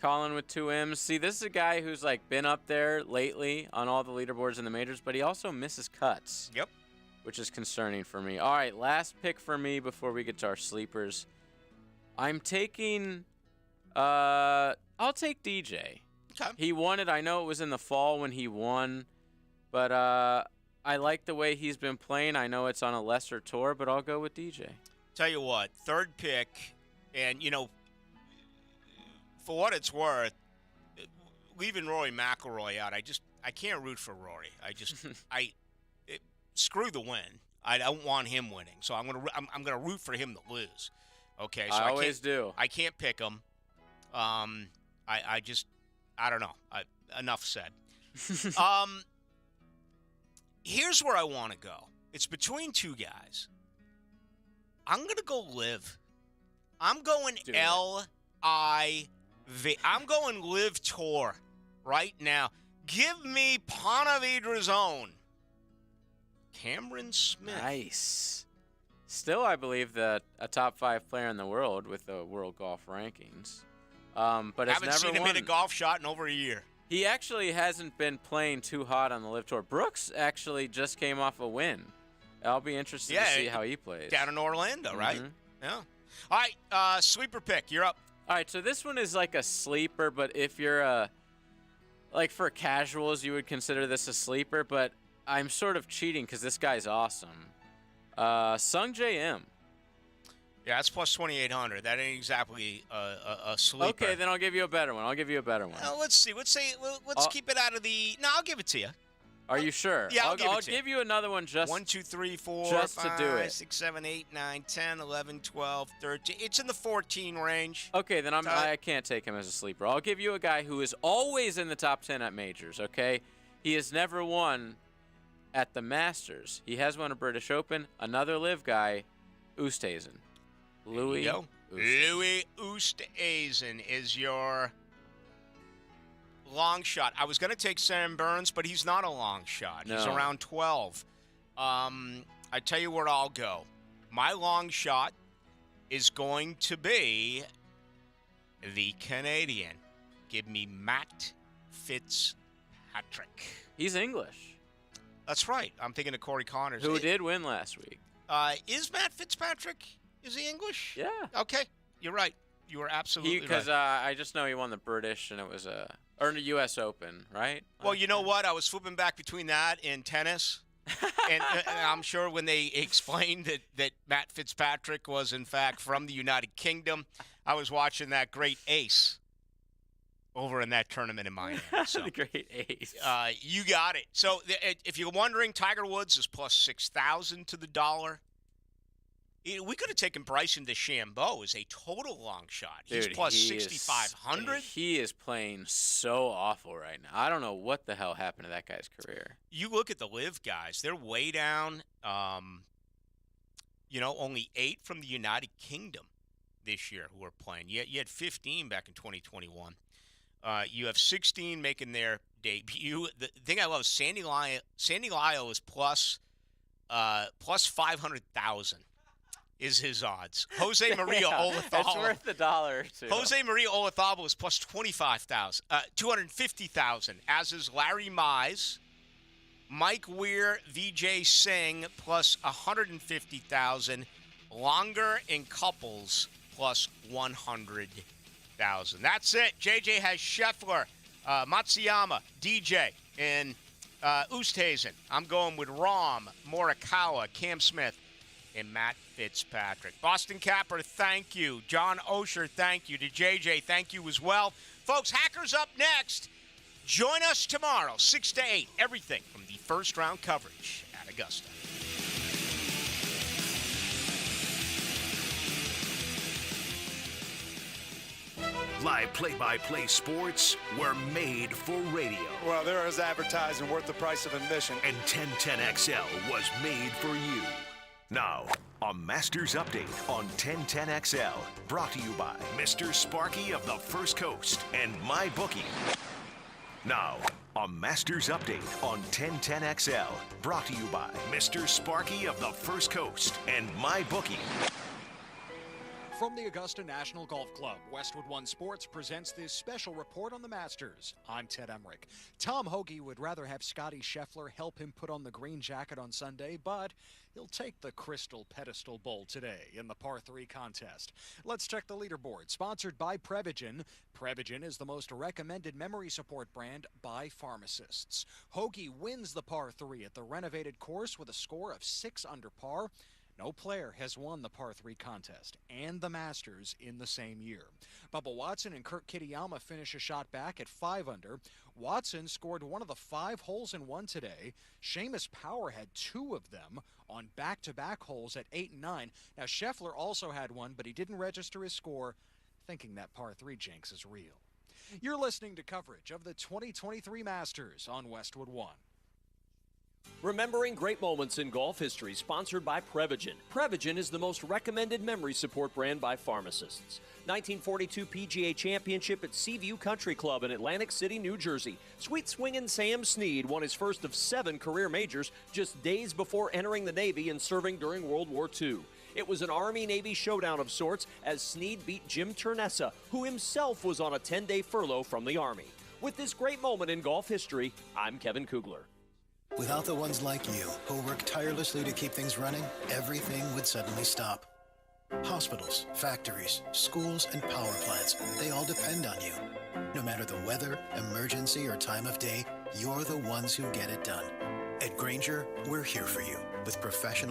Colin with 2 M's. See, this is a guy who's been up there lately on all the leaderboards in the majors, but he also misses cuts. Yep. Which is concerning for me. All right, last pick for me before we get to our sleepers. I'm taking I'll take DJ. Okay. He won it. I know it was in the fall when he won, but I like the way he's been playing. I know it's on a lesser tour, but I'll go with DJ. Tell you what, third pick, and for what it's worth, leaving Rory McIlroy out, I can't root for Rory. Screw the win. I don't want him winning, so I'm gonna root for him to lose. Okay, so I always do. I can't pick him. I don't know. Enough said. Here's where I want to go. It's between two guys. I'm going to go live. I'm going LIV. I'm going live tour right now. Give me Ponte Vedra's own Cameron Smith. Nice. Still, I believe that a top 5 player in the world with the world golf rankings. But haven't seen him hit a golf shot in over a year. He actually hasn't been playing too hot on the Live Tour. Brooks actually just came off a win. I'll be interested to see how he plays. Down in Orlando, right? Mm-hmm. Yeah. All right, sleeper pick. You're up. All right, so this one is like a sleeper, but if you're for casuals, you would consider this a sleeper, but I'm sort of cheating because this guy's awesome. Sung J M. Yeah, that's plus 2,800. That ain't exactly a sleeper. Okay, then I'll give you a better one. Let's see. Let's keep it out of the. No, I'll give it to you. Are you sure? Yeah, I'll give you another one just 1, 2, 3, 4, just 5, to do it. 6, 7, 8, 9, 10, 11, 12, 13. It's in the 14 range. Okay, then I can't take him as a sleeper. I'll give you a guy who is always in the top 10 at majors, okay? He has never won at the Masters. He has won a British Open. Another live guy, Oosthuizen. Louis Oosthuizen is your long shot. I was going to take Sam Burns, but he's not a long shot. He's around 12. I tell you where I'll go. My long shot is going to be the Canadian. Give me Matt Fitzpatrick. He's English. That's right. I'm thinking of Corey Connors. Who did win last week. Is Matt Fitzpatrick? Is he English? Yeah. Okay. You're right. You were absolutely right. Because I just know he won the British, and it was the U.S. Open, right? Well, you know what? I was flipping back between that and tennis. and I'm sure when they explained that Matt Fitzpatrick was, in fact, from the United Kingdom, I was watching that great ace over in that tournament in Miami. So, the great ace. You got it. So if you're wondering, Tiger Woods is plus 6,000 to the dollar. We could have taken Bryson DeChambeau as a total long shot. He's plus 6,500. He is playing so awful right now. I don't know what the hell happened to that guy's career. You look at the live guys; they're way down. Only 8 from the United Kingdom this year who are playing. You had 15 back in 2021. You have 16 making their debut. The thing I love is Sandy Lyle is plus 500,000. Is his odds. Jose Maria Olazabal. It's worth $1 too. Jose Maria Olazabal is plus 250,000, as is Larry Mize. Mike Weir, Vijay Singh plus 150,000. Longer in couples plus 100,000. That's it. JJ has Scheffler, Matsuyama, DJ, and Oosthuizen. I'm going with Rahm, Morikawa, Cam Smith, and Matt Fitzpatrick. Boston Capper, thank you. John Osher, thank you. To JJ, thank you as well. Folks, Hackers up next. Join us tomorrow, 6 to 8. Everything from the first round coverage at Augusta. Live play-by-play sports were made for radio. Well, there is advertising worth the price of admission. And 1010XL was made for you. Now, a Masters Update on 1010XL, brought to you by Mr. Sparky of the First Coast and MyBookie. Now, a Masters Update on 1010XL, brought to you by Mr. Sparky of the First Coast and MyBookie. From the Augusta National Golf Club, Westwood One Sports presents this special report on the Masters. I'm Ted Emmerich. Tom Hoagie would rather have Scotty Scheffler help him put on the green jacket on Sunday, but he'll take the Crystal Pedestal Bowl today in the par 3 contest. Let's check the leaderboard, sponsored by Prevagen. Prevagen is the most recommended memory support brand by pharmacists. Hoagie wins the par 3 at the renovated course with a score of 6 under par. No player has won the par 3 contest and the Masters in the same year. Bubba Watson and Kurt Kitayama finish a shot back at 5 under. Watson scored one of the 5 holes in one today. Seamus Power had 2 of them on back-to-back holes at 8 and 9. Now, Scheffler also had one, but he didn't register his score, thinking that par 3 jinx is real. You're listening to coverage of the 2023 Masters on Westwood One. Remembering great moments in golf history, sponsored by Prevagen. Prevagen is the most recommended memory support brand by pharmacists. 1942 PGA Championship at Seaview Country Club in Atlantic City, New Jersey. Sweet swingin' Sam Snead won his first of 7 career majors just days before entering the Navy and serving during World War II. It was an Army-Navy showdown of sorts as Snead beat Jim Turnessa, who himself was on a 10-day furlough from the Army. With this great moment in golf history, I'm Kevin Kugler. Without the ones like you, who work tirelessly to keep things running, everything would suddenly stop. Hospitals, factories, schools, and power plants, they all depend on you. No matter the weather, emergency, or time of day, you're the ones who get it done. At Grainger, we're here for you with professional